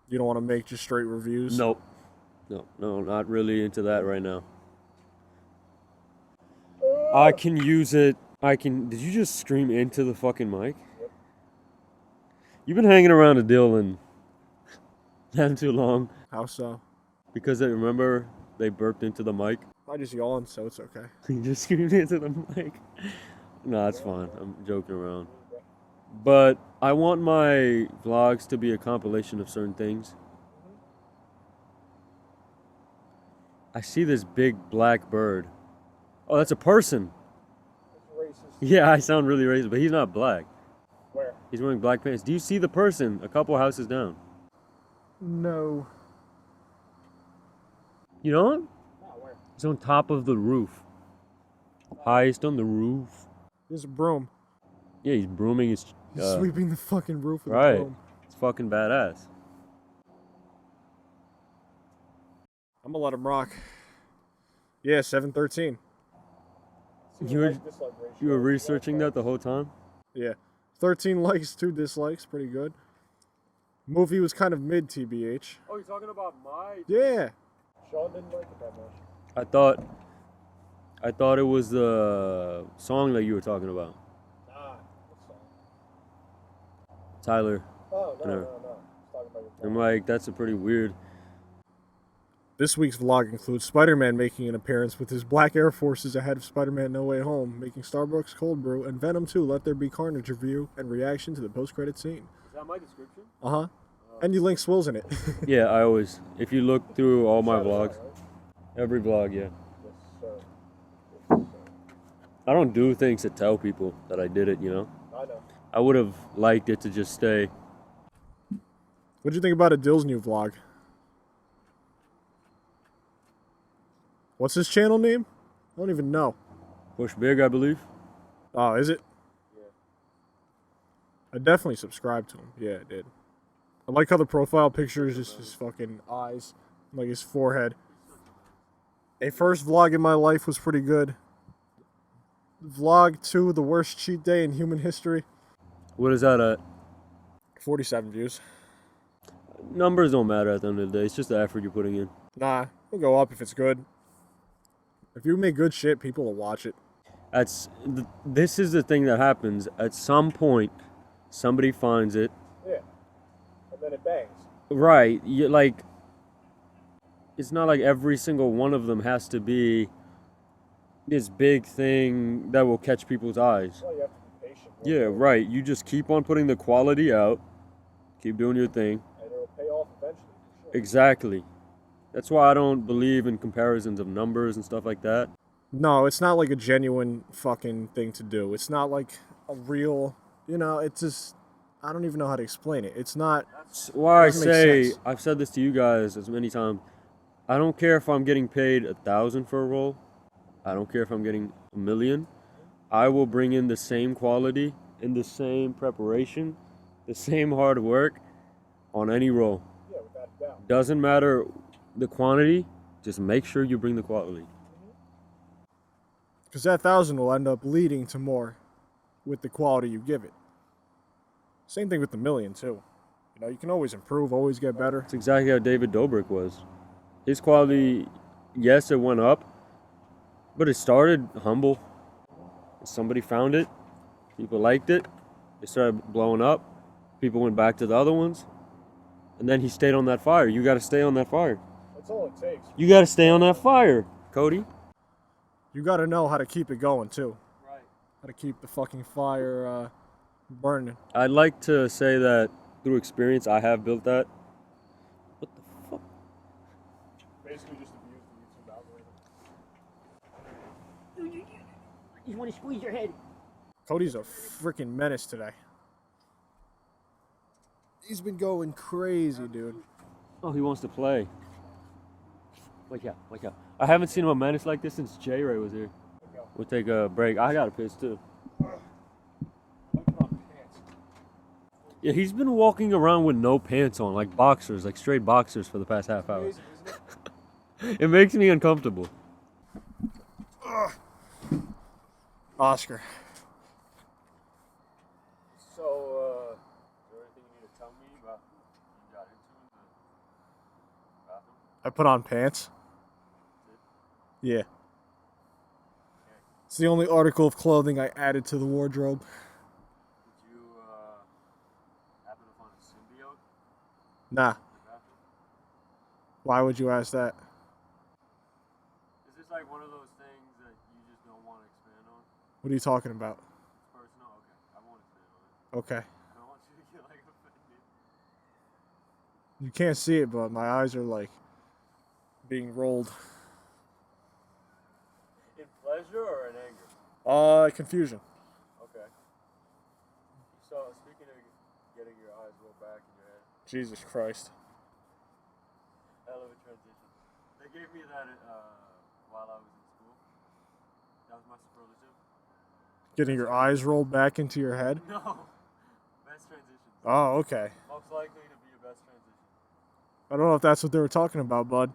You don't want to make just straight reviews? Nope. No, not really into that right now. I can use it. Did you just scream into the fucking mic? Yep. You've been hanging around a Dylan not too long. How so? Because remember they burped into the mic? I just yawned, so it's okay. You just screamed into the mic. No, that's fine. I'm joking around. But I want my vlogs to be a compilation of certain things. I see this big black bird. Oh, that's a person. It's racist. Yeah, I sound really racist, but he's not black. Where? He's wearing black pants. Do you see the person a couple houses down? No. You don't? No, where? He's on top of the roof. Highest on the roof. There's a broom. Yeah, he's brooming his... He's sweeping the fucking roof with a right. broom. It's fucking badass. I'm gonna let him rock. Yeah, 713. You were researching that the whole time? Yeah. 13 likes, 2 dislikes. Pretty good. Movie was kind of mid, TBH. Oh, you're talking about my... Yeah. Sean didn't like it that much. I thought it was the song that you were talking about. Nah, what song? Tyler. Oh, no. No. He's talking about your I'm like, that's a pretty weird... This week's vlog includes Spider-Man making an appearance with his black Air Forces ahead of Spider-Man No Way Home, making Starbucks cold brew, and Venom 2 Let There Be Carnage review and reaction to the post-credit scene. Is that my description? Uh-huh. And you link Swills in it. Yeah, I always. If you look through all my vlogs, every vlog, yeah. Yes, sir. I don't do things to tell people that I did it, you know? I know. I would have liked it to just stay. What'd you think about Adil's new vlog? What's his channel name? I don't even know. Push Big, I believe. Oh, is it? Yeah. I definitely subscribed to him. Yeah, I did. I like how the profile picture is just his fucking eyes, like his forehead. A first vlog in my life was pretty good. Vlog 2, the worst cheat day in human history. What is that at? 47 views. Numbers don't matter at the end of the day. It's just the effort you're putting in. Nah, it'll go up if it's good. If you make good shit, people will watch it. This is the thing that happens. At some point, somebody finds it. Yeah. And then it bangs. Right. It's not like every single one of them has to be this big thing that will catch people's eyes. Well, you have to be patient. Yeah, right. You just keep on putting the quality out. Keep doing your thing. And it'll pay off eventually, for sure. Exactly. That's why I don't believe in comparisons of numbers and stuff like that. No, it's not like a genuine fucking thing to do. It's not like a real, it's just, I don't even know how to explain it. It's not. That's why I doesn't make say, sense. I've said this to you guys as many times. I don't care if I'm getting paid $1,000 for a role. I don't care if I'm getting $1 million. I will bring in the same quality, in the same preparation, the same hard work on any role. Yeah, without a doubt. Doesn't matter the quantity, just make sure you bring the quality. Because that 1,000 will end up leading to more with the quality you give it. Same thing with the 1 million, too. You can always improve, always get better. That's exactly how David Dobrik was. His quality, yes, it went up, but it started humble. Somebody found it, people liked it, it started blowing up, people went back to the other ones, and then he stayed on that fire. You got to stay on that fire. That's all it takes. You got to stay on that fire, Cody. You got to know how to keep it going, too. Right. How to keep the fucking fire burning. I'd like to say that through experience, I have built that. What the fuck? Basically just abuse the YouTube algorithm. I just want to squeeze your head. Cody's a freaking menace today. He's been going crazy, dude. Oh, he wants to play. Watch out, watch out. I haven't seen him a menace like this since J-Ray was here. We'll take a break. I got a piss too. Yeah, he's been walking around with no pants on, like boxers, like straight boxers for the past half hour. It makes me uncomfortable. Oscar. So, is there anything you need to tell me about what you got into in the bathroom? I put on pants. Yeah. It's the only article of clothing I added to the wardrobe. Did you happen to find a symbiote Nah. in the bathroom? Why would you ask that? Is this like one of those things that you just don't want to expand on? What are you talking about? It's personal? Okay. I won't expand on it. Okay. I don't want you to get like offended. You can't see it, but my eyes are like being rolled. In pleasure or in anger? Confusion. Okay. So, speaking of getting your eyes rolled back in your head, Jesus Christ. hell of a transition. They gave me that while I was in school. That was my superlative. Getting your eyes rolled back into your head? No. Best transition. Oh, okay. Most likely to be a best transition. I don't know if that's what they were talking about, bud.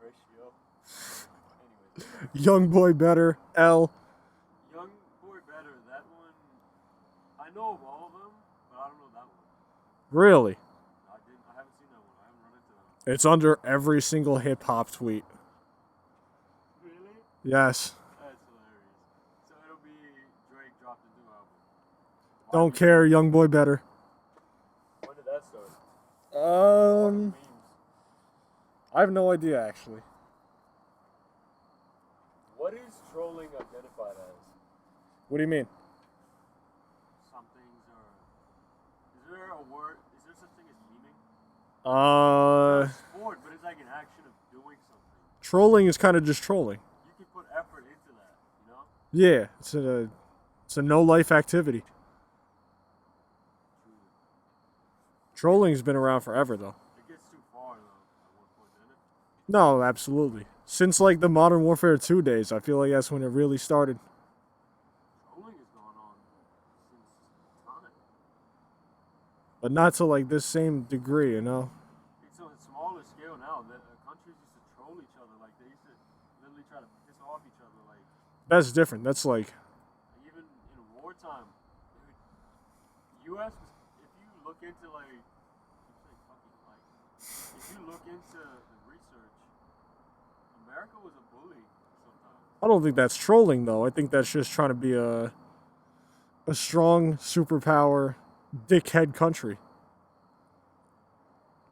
Ratio. Anyways. Young boy better. L. Young Boy Better, that one. I know of all of them, but I don't know that one. Really? I haven't seen that one. I haven't run into that one. It's under every single hip hop tweet. Really? Yes. That's hilarious. So it'll be Drake dropped a new album. Why Don't do you- care. Young boy better. When did that start? Um, Memes. I have no idea actually. What is trolling identified as? What do you mean? Some things are. Is there a word? Is there such thing as memeing? It's a sport, but it's like an action of doing something. Trolling is kind of just trolling. You can put effort into that, you know? Yeah, it's a no life activity. Trolling's been around forever though. It gets too far though at one point, doesn't it? No, absolutely. Since like the Modern Warfare 2 days, I feel like that's when it really started. Trolling has gone on since time. But not to like this same degree, you know? It's on a smaller scale now. Countries used to troll each other, like they used to literally try to piss off each other, like That's different. That's like, even in wartime. U.S. was, if you look into like, if you look into the research, America was a bully sometimes. I don't think that's trolling though. I think that's just trying to be a strong superpower dickhead country.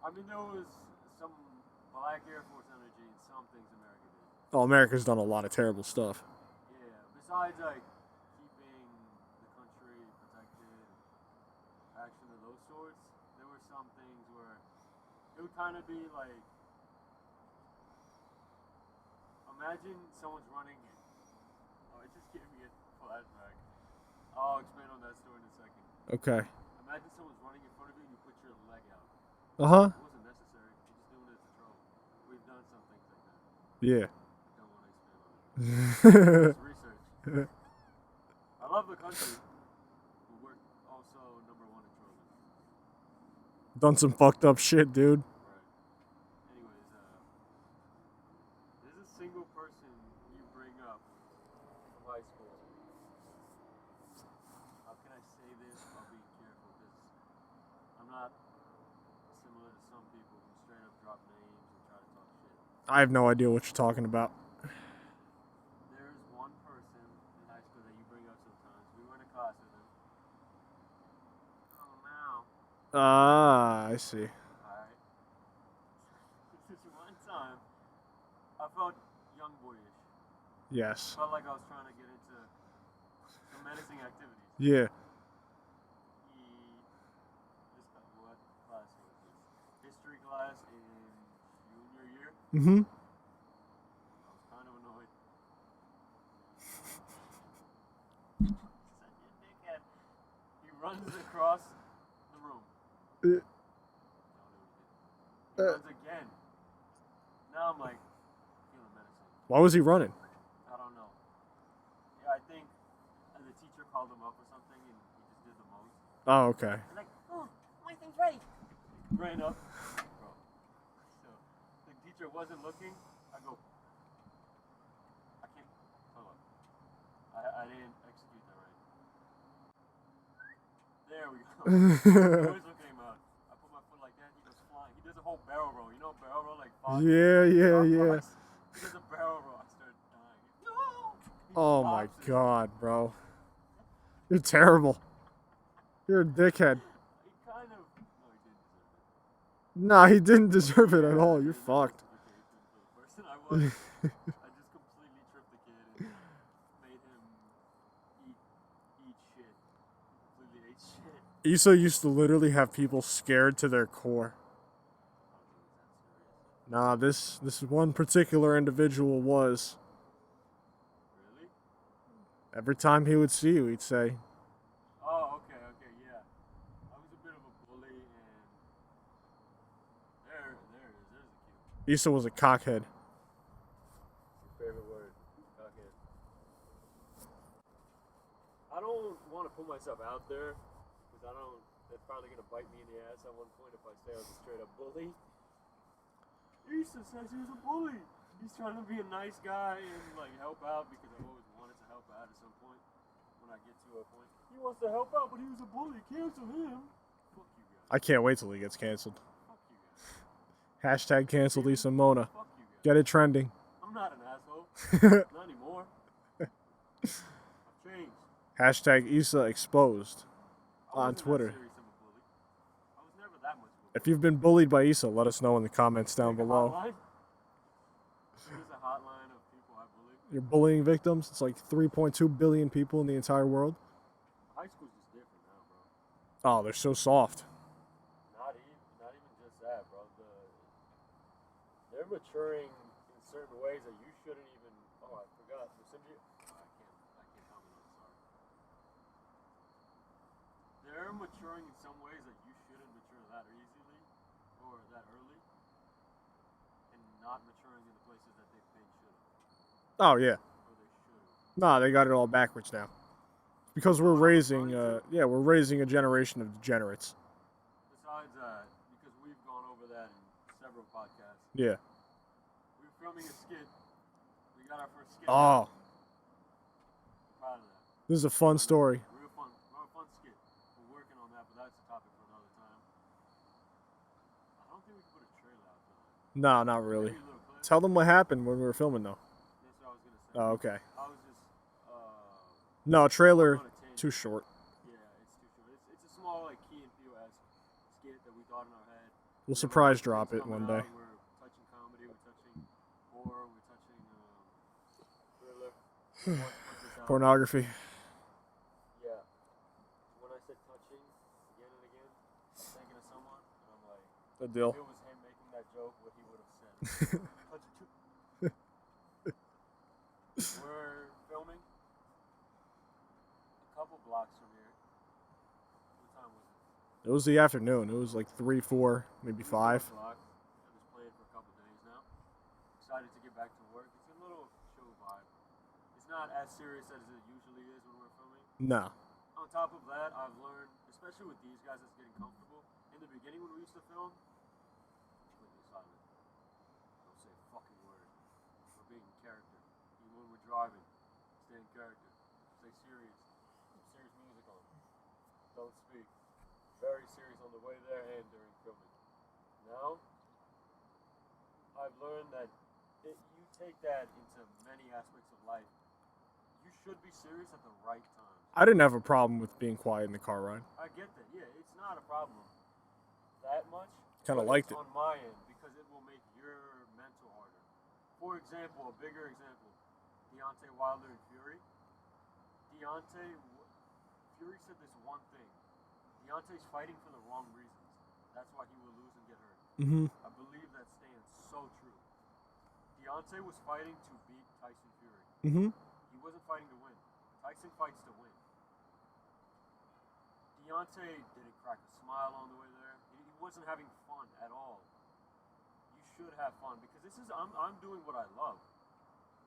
I mean, there was some black Air Force energy in some things America did. Oh, America's done a lot of terrible stuff. Yeah, besides like keeping the country protected, action of those sorts, there were some things where it would kind of be like, imagine someone's running. Oh, it just gave me a flashback. I'll expand on that story in a second. Okay. Imagine someone's running in front of you and you put your leg out. Uh-huh. It wasn't necessary. You're just doing it as a troll. We've done some things like that. Yeah. I don't want to expand on it. It's research. I love the country, but we're also number one in trolling. Done some fucked up shit, dude. Right. Anyways, there's a single person you bring up from high school. How can I say this while being careful? Because I'm not similar to some people who straight up drop names and try to talk shit. I have no idea what you're talking about. There's one person in high school that you bring up sometimes. We were in a class with him. Oh, now. Ah, I see. Alright. This one time, I felt young boyish. Yes. Felt like I was trying to get into some menacing activities. Yeah. What class was this? History class in junior year. Mm-hmm. I was kind of annoyed. Such a dickhead. He runs across the room. Uh. He runs again. Now I'm like, feeling menacing. Why was he running? I don't know. Yeah, I think the teacher called him up or something, and he just did the most. Oh, okay. He's like, oh, my thing's ready. Ran up, bro. So the teacher wasn't looking. I go. I can't. Hold on. I didn't execute that right. There we go. The whistle came out. I put my foot like that. He goes flying. He does a whole barrel roll. You know, barrel roll like. Yeah. He does a barrel roll. I started dying. No. He Oh my drops it. god, bro. You're terrible. You're a dickhead. He kind of. No, he didn't deserve it. Nah, he didn't deserve it at all. You're fucked. Person I was, I just completely tripped the kid and made him eat shit. Completely ate shit. Issa used to literally have people scared to their core. Nah, this one particular individual was. Really? Every time he would see you, he'd say, Oh, okay, yeah. I was a bit of a bully, and there's a cute. Issa was a cockhead. Your favorite word, cockhead. I don't want to put myself out there, because that's probably going to bite me in the ass at one point if I say I was a straight up bully. Issa says he was a bully. He's trying to be a nice guy and like help out because I've always wanted to help out at some point. When I get to a point, he wants to help out, but he was a bully. Cancel him. Fuck you guys. I can't wait till he gets canceled. Fuck you guys. Hashtag canceled Essa Mona. Fuck you guys. Get it trending. I'm not an asshole. Not anymore. I've changed. Hashtag Issa exposed I on wasn't that Twitter. serious of a bully. I was never that much bully. If you've been bullied by Issa, let us know in the comments down Like a below. hotline? There's a hotline of people I bullied. Your bullying victims, it's like 3.2 billion people in the entire world. High school's just different now, bro. Oh, they're so soft. Not even just that, bro. They're maturing in certain ways that you shouldn't even. Oh, I forgot. I can't comment on. Sorry. They're maturing in some ways that you shouldn't mature that easily or that early, and not maturing in the places that they think should have Oh, yeah. or they should have. Nah, they got it all backwards now. Because we're raising, we're raising a generation of degenerates. Besides that, because we've gone over that in several podcasts, Yeah. we're filming a skit. We got our first skit. Oh, I'm proud of that. this is a fun story. Real fun skit. We're working on that, but that's a topic for another time. I don't think we can put a trailer out though. No, not really. Maybe a little clip. Tell them what happened when we were filming, though. That's what I was gonna say. Oh, okay. I was just No, trailer, on a tangent. too short. Yeah, it's too short. It's a small like Key and Peele-esque skit that we thought in our head. We'll And then surprise when drop things it come one day. out, We're touching comedy, we're touching horror, we're touching thriller. We want to put this out. Pornography. Yeah. When I said touching again and again, I'm thinking of someone, and I'm like, The deal. if it was him making that joke, what he would have said. Touch it too. We're filming a couple blocks from here. What time was it? It was the afternoon. It was like 3, 4, maybe 5. O'clock. I've just played for a couple days now. Excited to get back to work. It's a little chill vibe. It's not as serious as it usually is when we're filming. No. On top of that, I've learned, especially with these guys that's getting comfortable, in the beginning when we used to film, completely silent. Don't say a fucking word. We're being in character. Even when we're driving, stay in character. Stay serious. Put serious music on. Don't speak. Very serious on the way there and during filming. Now, I've learned that you take that into many aspects of life. You should be serious at the right time. I didn't have a problem with being quiet in the car ride. I get that. Yeah, it's not a problem that much. Kinda but liked it's it. on my end because it will make your mental harder. For example, a bigger example, Deontay Wilder and Fury. Fury said this one thing. Deontay's fighting for the wrong reasons. That's why he will lose and get hurt. Mm-hmm. I believe that stands so true. Deontay was fighting to beat Tyson Fury. Mm-hmm. He wasn't fighting to win. Tyson fights to win. Deontay didn't crack a smile on the way there. He wasn't having fun at all. should have fun because this is I'm doing what I love.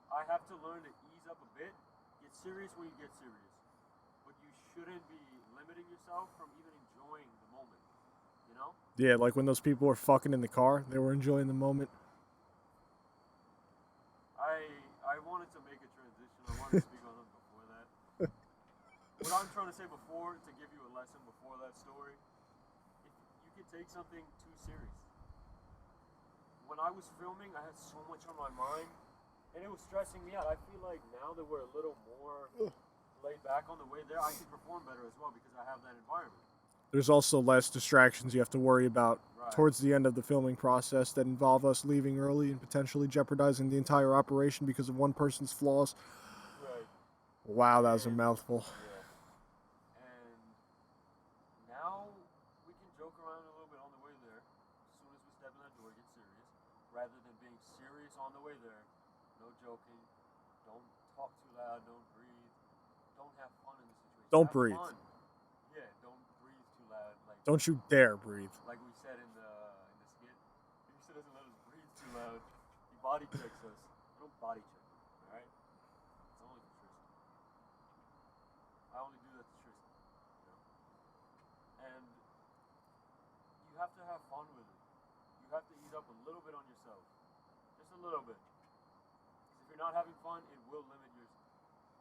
I have to learn to ease up a bit, get serious when you get serious, but you shouldn't be limiting yourself from even enjoying the moment. You know? Yeah, like when those people were fucking in the car, they were enjoying the moment. I wanted to make a transition. I wanted to speak on them before that. What I'm trying to say before, to give you a lesson before that story, if you could take something too serious. When I was filming, I had so much on my mind, and it was stressing me out. I feel like now that we're a little more laid back on the way there, I can perform better as well because I have that environment. There's also less distractions you have to worry about Right. towards the end of the filming process that involve us leaving early and potentially jeopardizing the entire operation because of one person's flaws. Right. Wow, that was a mouthful. Yeah. And now we can joke around a little bit on the way there. As soon as we step in that door, get serious. Rather than being serious on the way there, no joking. Don't talk too loud. Don't breathe. Don't have fun in the situation. Don't Have breathe. Fun. Yeah, don't breathe too loud. Don't you dare breathe. Like we said in the skit, Houston doesn't let us breathe too loud. He body checks us. Don't body check. All right. It's only for Tristan. I only do that to Tristan. You know. And you have to have fun with it. You have to ease up a little bit on yourself, just a little bit. Because if you're not having fun, it will limit your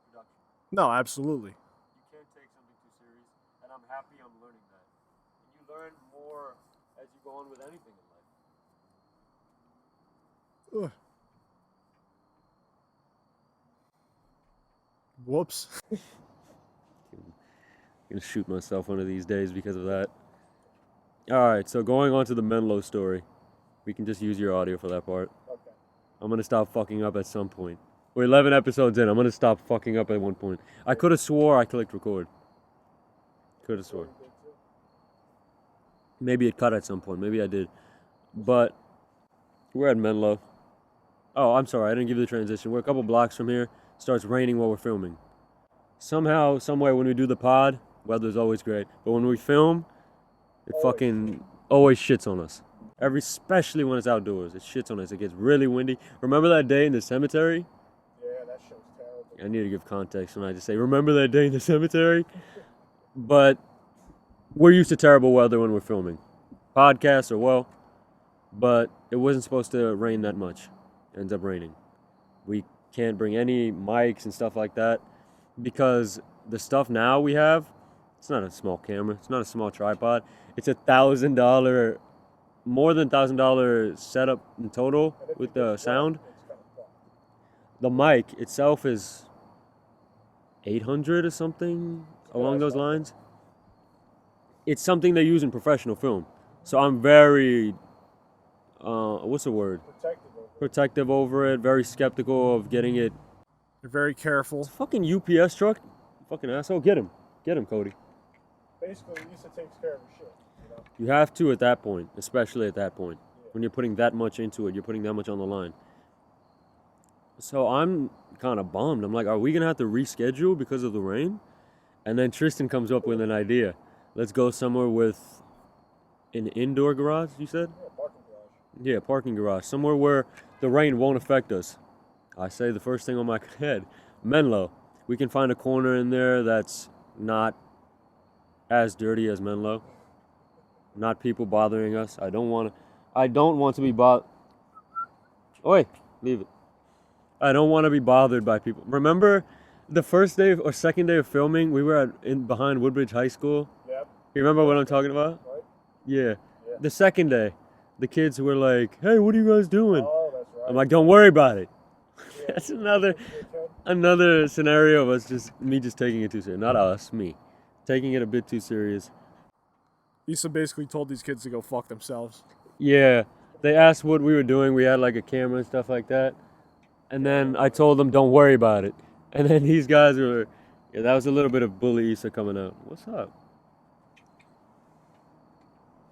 production. No, absolutely. You can't take something too serious, and I'm happy I'm learning that. And you learn more as you go on with anything in life. Ugh. Whoops. I'm gonna shoot myself one of these days because of that. Alright, so going on to the Menlo story. We can just use your audio for that part. Okay. I'm gonna stop fucking up at some point. We're 11 episodes in. I'm gonna stop fucking up at one point. I could have swore I clicked record. Could have swore. Maybe it cut at some point. Maybe I did. But we're at Menlo. Oh, I'm sorry. I didn't give you the transition. We're a couple blocks from here. It starts raining while we're filming. Somehow, somewhere, when we do the pod, weather's always great. But when we film, it fucking always shits on us. Especially when it's outdoors. It shits on us. It gets really windy. Remember that day in the cemetery? Yeah, that show's terrible. I need to give context when I just say, remember that day in the cemetery? But we're used to terrible weather when we're filming. Podcasts are well, but it wasn't supposed to rain that much. It ends up raining. We can't bring any mics and stuff like that because the stuff now we have, it's not a small camera. It's not a small tripod. It's $1,000, more than $1,000 setup in total And if with it the gets wet, sound. it's kind of fucked. The mic itself is 800 or something along those lines. It's something they use in professional film. So I'm very, what's the word? Protective over it. Very skeptical of getting it. You're very careful. It's a fucking UPS truck. Fucking asshole. Get him. Get him, Cody. Basically, Lisa takes care of her shit. You know? You have to at that point, especially at that point. When you're putting that much into it, you're putting that much on the line. So I'm kind of bummed. I'm like, are we going to have to reschedule because of the rain? And then Tristan comes up with an idea. Let's go somewhere with an indoor garage, you said? Yeah, parking garage. Yeah, parking garage. Somewhere where the rain won't affect us. I say the first thing on my head, Menlo. We can find a corner in there that's not as dirty as Menlo. Not people bothering us. I don't want to be bothered. Oi, leave it. I don't want to be bothered by people. Remember the first day or second day of filming, we were behind Woodbridge High School? Yep. You remember what I'm talking about? Right? Yeah. Yeah. The second day, the kids were like, hey, what are you guys doing? Oh, that's right. I'm like, don't worry about it. Yeah, That's you- another you another scenario of us me just taking it too serious. Not us, me. Taking it a bit too serious. Issa basically told these kids to go fuck themselves. Yeah. They asked what we were doing. We had like a camera and stuff like that. And then I told them, don't worry about it. And then these guys were, yeah, that was a little bit of bully Issa coming out. What's up?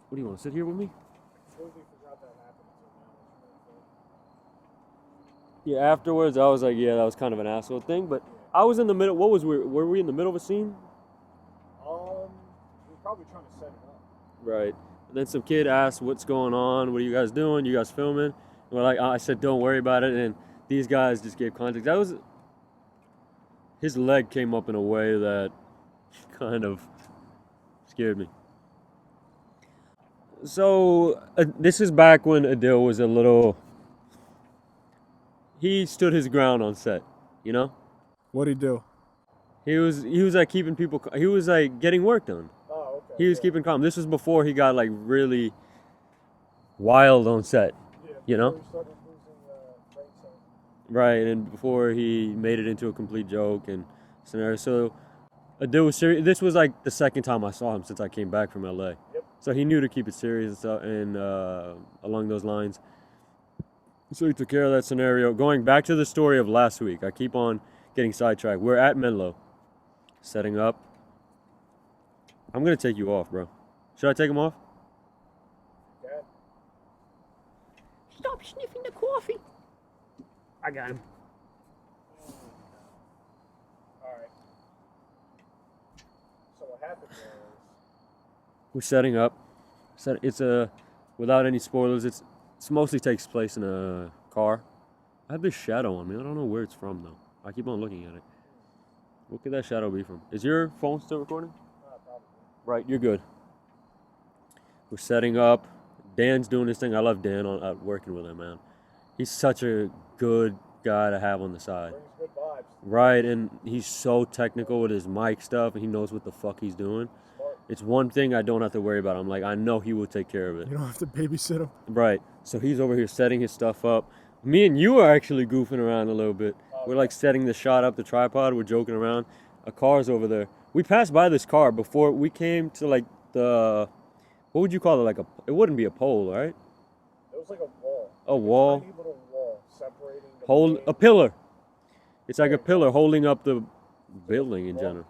What do you want to sit here with me? completely forgot that happened until now. Yeah, afterwards I was like, yeah, that was kind of an asshole thing. But I was in the middle. Were we in the middle of a scene? We're probably trying to set it up. Right. And then some kid asked, what's going on? What are you guys doing? You guys filming? Well, like I said, don't worry about it, and these guys just gave context. That was his leg came up in a way that kind of scared me. So this is back when Adil was a little. He stood his ground on set, you know. What'd he do? He was like keeping people. He was like getting work done. Oh, okay. He was keeping calm. This was before he got like really wild on set, you know. Before he started losing brain cells. Right, and before he made it into a complete joke and scenario. So Adil was serious. This was like the second time I saw him since I came back from LA. Yep. So he knew to keep it serious and stuff, and along those lines. So he took care of that scenario. Going back to the story of last week, I keep on getting sidetracked. We're at Menlo, setting up. I'm gonna take you off, bro. Should I take him off? Yeah. Stop sniffing the coffee. I got him. Alright. So what happened was... We're setting up. It's a, without any spoilers, it's mostly takes place in a car. I have this shadow on me. I don't know where it's from though. I keep on looking at it. What could that shadow be from? Is your phone still recording? Probably. Right, you're good. We're setting up. Dan's doing his thing. I love Dan on working with him, man. He's such a good guy to have on the side. Brings good vibes. Right, and he's so technical with his mic stuff, and he knows what the fuck he's doing. Smart. It's one thing I don't have to worry about. I'm like, I know he will take care of it. You don't have to babysit him. Right. So he's over here setting his stuff up. Me and you are actually goofing around a little bit. We're like setting the shot up, the tripod. We're joking around. A car's over there. We passed by this car before we came to like the, what would you call it? Like it wouldn't be a pole, right? It was like a wall. A wall. Tiny little wall separating the Hold a pillar. It's like a pillar holding up the building in general.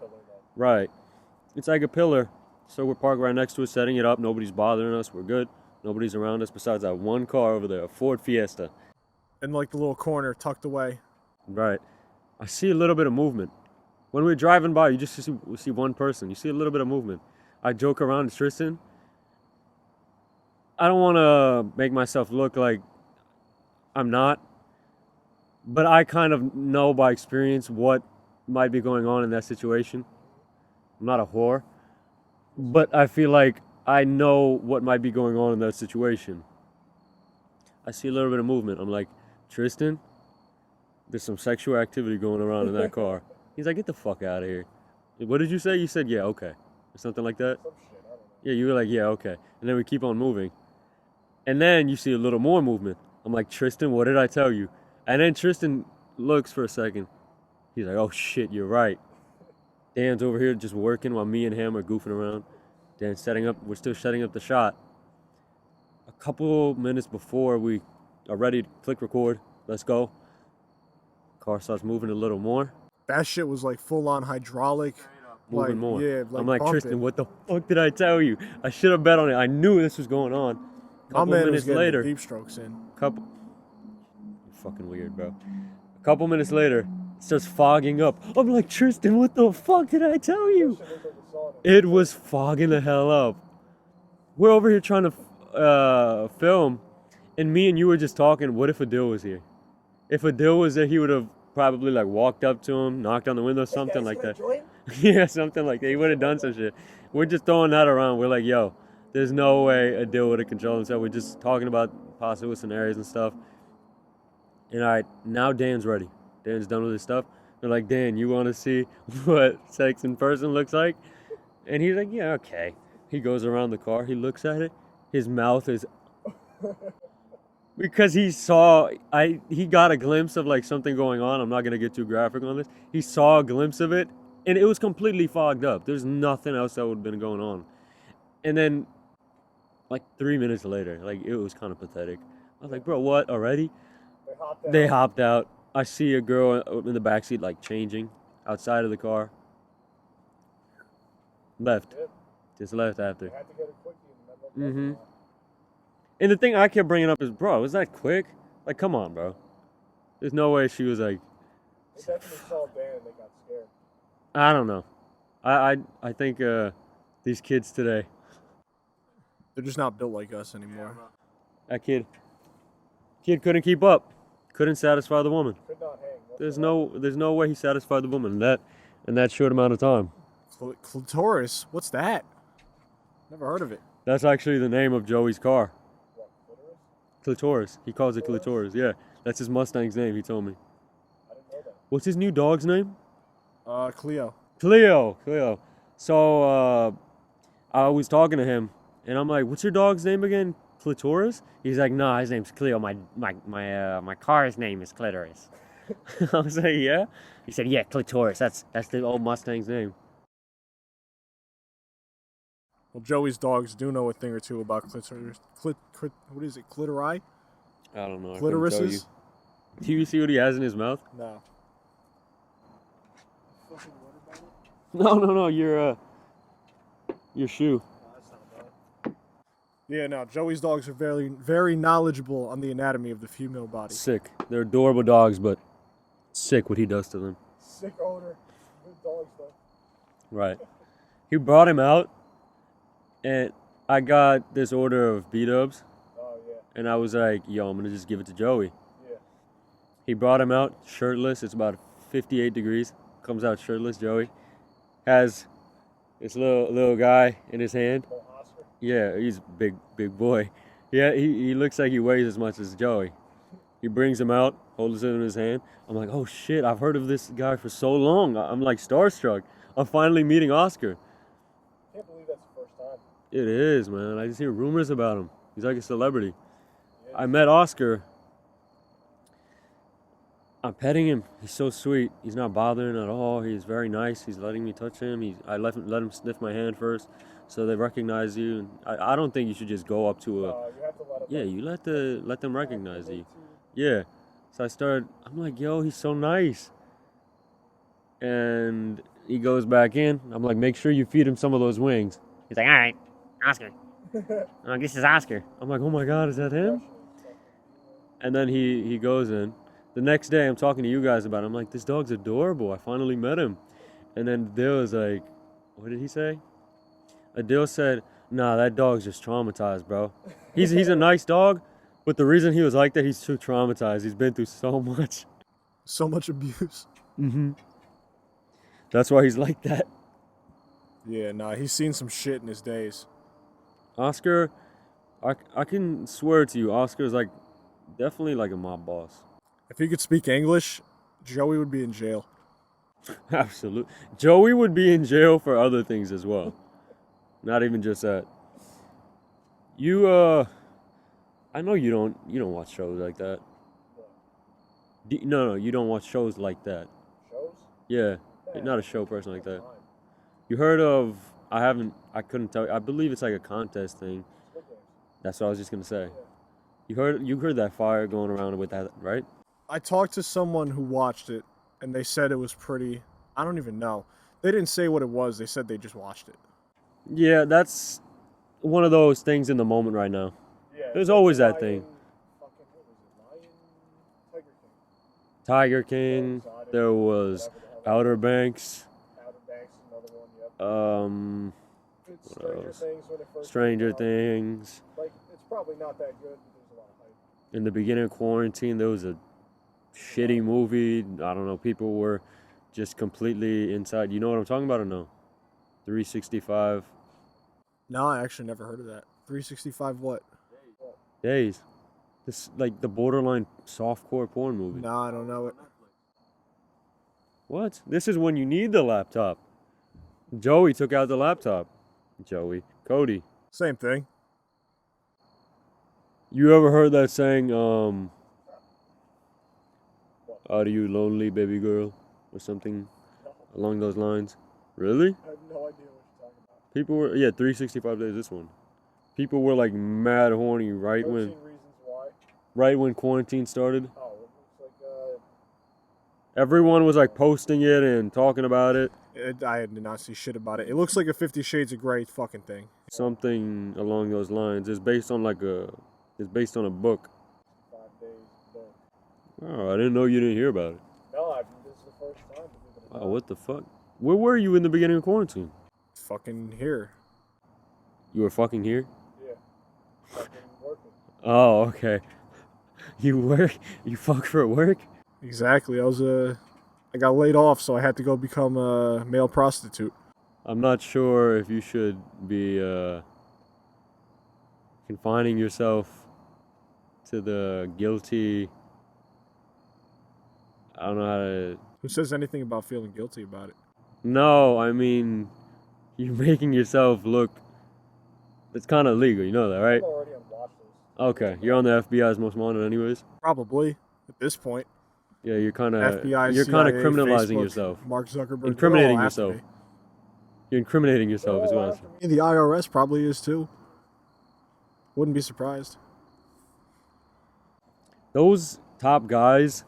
Right. It's like a pillar. So we're parked right next to it, setting it up. Nobody's bothering us. We're good. Nobody's around us besides that one car over there, a Ford Fiesta. In like the little corner tucked away. Right. I see a little bit of movement. When we're driving by, you just see one person. You see a little bit of movement. I joke around to Tristan. I don't want to make myself look like I'm not, but I kind of know by experience what might be going on in that situation. I'm not a whore, but I feel like I know what might be going on in that situation. I see a little bit of movement. I'm like, Tristan, there's some sexual activity going around in that car. He's like, get the fuck out of here. What did you say? You said, yeah, okay. Or something like that? Some shit, I don't know. Yeah, you were like, yeah, okay. And then we keep on moving. And then you see a little more movement. I'm like, Tristan, what did I tell you? And then Tristan looks for a second. He's like, oh shit, you're right. Dan's over here just working while me and him are goofing around. Dan's setting up, we're still setting up the shot. A couple minutes before we are ready to click record, let's go. Car starts moving a little more. That shit was like full on hydraulic. Moving Like, more. yeah, like I'm like, bumping. Tristan, what the fuck did I tell you? I should have bet on it. I knew this was going on. My man was minutes getting later, the deep strokes in. You're fucking weird, bro. A couple minutes later, it starts fogging up. I'm like, Tristan, what the fuck did I tell you? Shit looked like the saw in it. It was fogging the hell up. We're over here trying to film, and me and you were just talking. What if Adil was here? If Adil was there, he would have probably like walked up to him, knocked on the window, something like that. Yeah, something like that. He would have done some shit. We're just throwing that around. We're like, yo, there's no way Adil would have controlled himself. We're just talking about possible scenarios and stuff. And all right, now Dan's ready. Dan's done with his stuff. They're like, Dan, you want to see what sex in person looks like? And he's like, yeah, okay. He goes around the car. He looks at it. His mouth is... Because he got a glimpse of like something going on. I'm not going to get too graphic on this. He saw a glimpse of it, and it was completely fogged up. There's nothing else that would have been going on. And then, like 3 minutes later, like it was kind of pathetic. I was like, bro, what, already? They hopped out. I see a girl in the backseat like changing outside of the car. Left. Yep. Just left after. I had to get a quickie in the middle of Mm-hmm. And the thing I kept bringing up is, bro, was that quick? Like, come on, bro. There's no way she was like, They definitely saw Dan and they got scared. I don't know. I think these kids today, They're just not built like us anymore. that kid, Kid couldn't keep up. Couldn't satisfy the woman. Could not hang. There's no way he satisfied the woman in that short amount of time. Clitoris? What's that? Never heard of it. That's actually the name of Joey's car. What, clitoris? Clitoris. He calls it Clitoris. Yeah, that's his Mustang's name. He told me. I didn't know that. What's his new dog's name? Cleo. Cleo. So I was talking to him, and I'm like, "What's your dog's name again? Clitoris?" He's like, "Nah, his name's Cleo. My car's name is Clitoris." I was like, "Yeah." He said, "Yeah, Clitoris. That's the old Mustang's name." Well, Joey's dogs do know a thing or two about clitoris. What is it? Clitori? I don't know. I couldn't tell you. Clitorises? Do you see what he has in his mouth? No. No. Your shoe. Yeah, no. Joey's dogs are very, very knowledgeable on the anatomy of the female body. Sick. They're adorable dogs, but sick what he does to them. Sick owner. Good dogs, though. Right. He brought him out, and I got this order of B-dubs, Oh, yeah. and I was like, "Yo, I'm gonna just give it to Joey." Yeah. He brought him out shirtless. It's about 58 degrees. Comes out shirtless. Joey has this little guy in his hand. No Oscar. Yeah, he's a big boy. Yeah, he looks like he weighs as much as Joey. He brings him out, holds it in his hand. I'm like, "Oh shit, I've heard of this guy for so long." I'm like starstruck. I'm finally meeting Oscar. Can't believe that's the first time. It is, man. I just hear rumors about him. He's like a celebrity. I met Oscar. I'm petting him. He's so sweet. He's not bothering at all. He's very nice. He's letting me touch him. I let him sniff my hand first, so they recognize you. And I don't think you should just go up to a. You have to let them. Yeah, you let them recognize you. Yeah. So I'm like, "Yo, he's so nice." And he goes back in. I'm like, "Make sure you feed him some of those wings." He's like, "All right, Oscar." I'm like, "This is Oscar." I'm like, "Oh my God, is that him?" And then he goes in. The next day, I'm talking to you guys about it. I'm like, "This dog's adorable. I finally met him." And then Adil was like, what did he say? Adil said, "Nah, that dog's just traumatized, bro. He's a nice dog, but the reason he was like that, he's too traumatized. He's been through so much." So much abuse. Mm-hmm. That's why he's like that. Yeah, nah. He's seen some shit in his days. Oscar, I can swear to you, Oscar's like definitely like a mob boss. If he could speak English, Joey would be in jail. Absolutely. Joey would be in jail for other things as well. Not even just that. I know you don't watch shows like that. No, you don't watch shows like that. Shows? Yeah, you're not a show person like that. You heard of, I couldn't tell you, I believe it's like a contest thing. That's what I was just gonna say. You heard that fire going around with that, right? I talked to someone who watched it, and they said it was pretty. I don't even know. They didn't say what it was. They said they just watched it. Yeah, that's one of those things in the moment right now. Yeah. There's always that thing. Fucking, what was it? Tiger King. Tiger King. There was Outer Banks. Outer Banks, another one. Yep. It's What Stranger else? Things when it first Stranger came out. Things. Like, it's probably not that good, but there's a lot of hype. In the beginning of quarantine, there was a shitty movie. I don't know. People were just completely inside. You know what I'm talking about or no? 365 No, I actually never heard of that. 365 what? Days. This like the borderline softcore porn movie. No, I don't know it. What? This is when you need the laptop. Joey took out the laptop. Cody. Same thing. You ever heard that saying, "Are you lonely, baby girl?" or something along those lines? Really? I have no idea what you're talking about. People were 365 days. This one. People were like mad horny 13 reasons why. right when quarantine started. Oh, it looks like, Everyone was like posting it and talking about it. I did not see shit about it. It looks like a 50 Shades of Grey fucking thing. Something along those lines. It's based on a book. 5 days book. Oh, I didn't know you didn't hear about it. No, this is the first time. believe it or Wow, not. what the fuck? Where were you in the beginning of quarantine? Fucking here. You were fucking here? Yeah. Fucking working. Oh, okay. You work? You fuck for work? Exactly. I got laid off, so I had to go become a male prostitute. I'm not sure if you should be confining yourself to the guilty. I don't know how to. Who says anything about feeling guilty about it? No, I mean, you're making yourself look. It's kind of illegal, you know that, right? I'm already on watch list. Okay, you're on the FBI's most wanted, anyways. Probably at this point. Yeah, you're kind of FBI, you're kind of CIA, criminalizing Facebook, yourself. Mark Zuckerberg. Incriminating they're all after yourself. me. You're incriminating yourself as well. And the IRS probably is too. Wouldn't be surprised. Those top guys.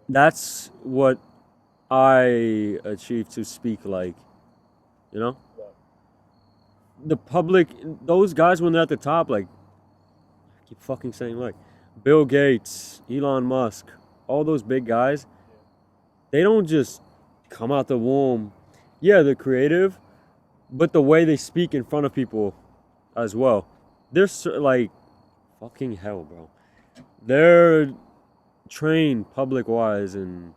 That's what I achieve to speak like, you know? The public, those guys when they're at the top, like, I keep fucking saying like, Bill Gates, Elon Musk, all those big guys, they don't just come out the womb. Yeah, they're creative, but the way they speak in front of people as well. They're like, fucking hell, bro. They're trained public-wise and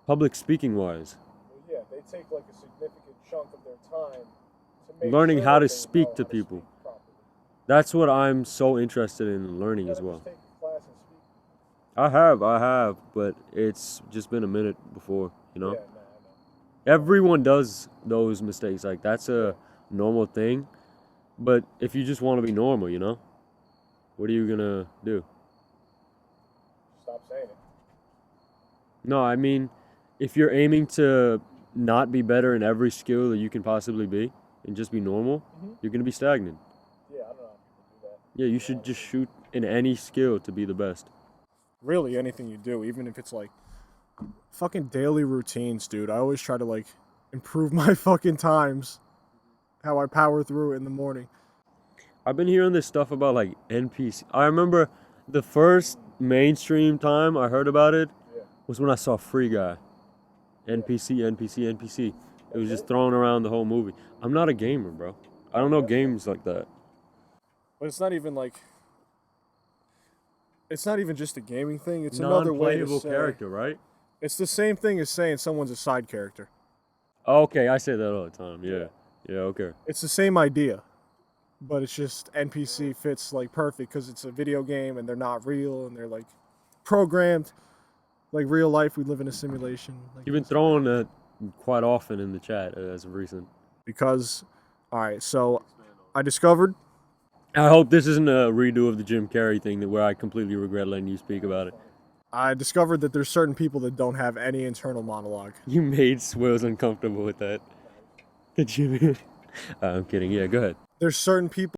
public speaking-wise. Well, yeah, they take like a significant chunk of their time to make Learning sure how to they speak know to how people. speak properly. That's what I'm so interested in learning You as gotta well. just take a class and speak. I have, but it's just been a minute before, you know? Yeah, no, I know. Everyone does those mistakes. Like, that's a normal thing. But if you just want to be normal, you know? What are you gonna do? Stop saying it. No, I mean, if you're aiming to not be better in every skill that you can possibly be and just be normal, you're gonna be stagnant. Yeah, I don't know how people do that. Yeah, you should just shoot in any skill to be the best. Really, anything you do, even if it's like fucking daily routines, dude. I always try to like improve my fucking times. How I power through it in the morning. I've been hearing this stuff about like NPC. I remember the first mainstream time I heard about it was when I saw Free Guy. NPC. It was just thrown around the whole movie. I'm not a gamer, bro. I don't know games like that. But it's not even like. It's not even just a gaming thing. It's another way to Non-playable say. character, right? It's the same thing as saying someone's a side character. Okay, I say that all the time. Yeah. Yeah, okay. It's the same idea, but it's just NPC fits like perfect because it's a video game and they're not real and they're like programmed like real life. We live in a simulation. Like You've been throwing that quite often in the chat as of recent. because, all right. So I discovered. I hope this isn't a redo of the Jim Carrey thing where I completely regret letting you speak about it. I discovered that there's certain people that don't have any internal monologue. You made Swills uncomfortable with that. Did you? I'm kidding. Yeah, go ahead. There's certain people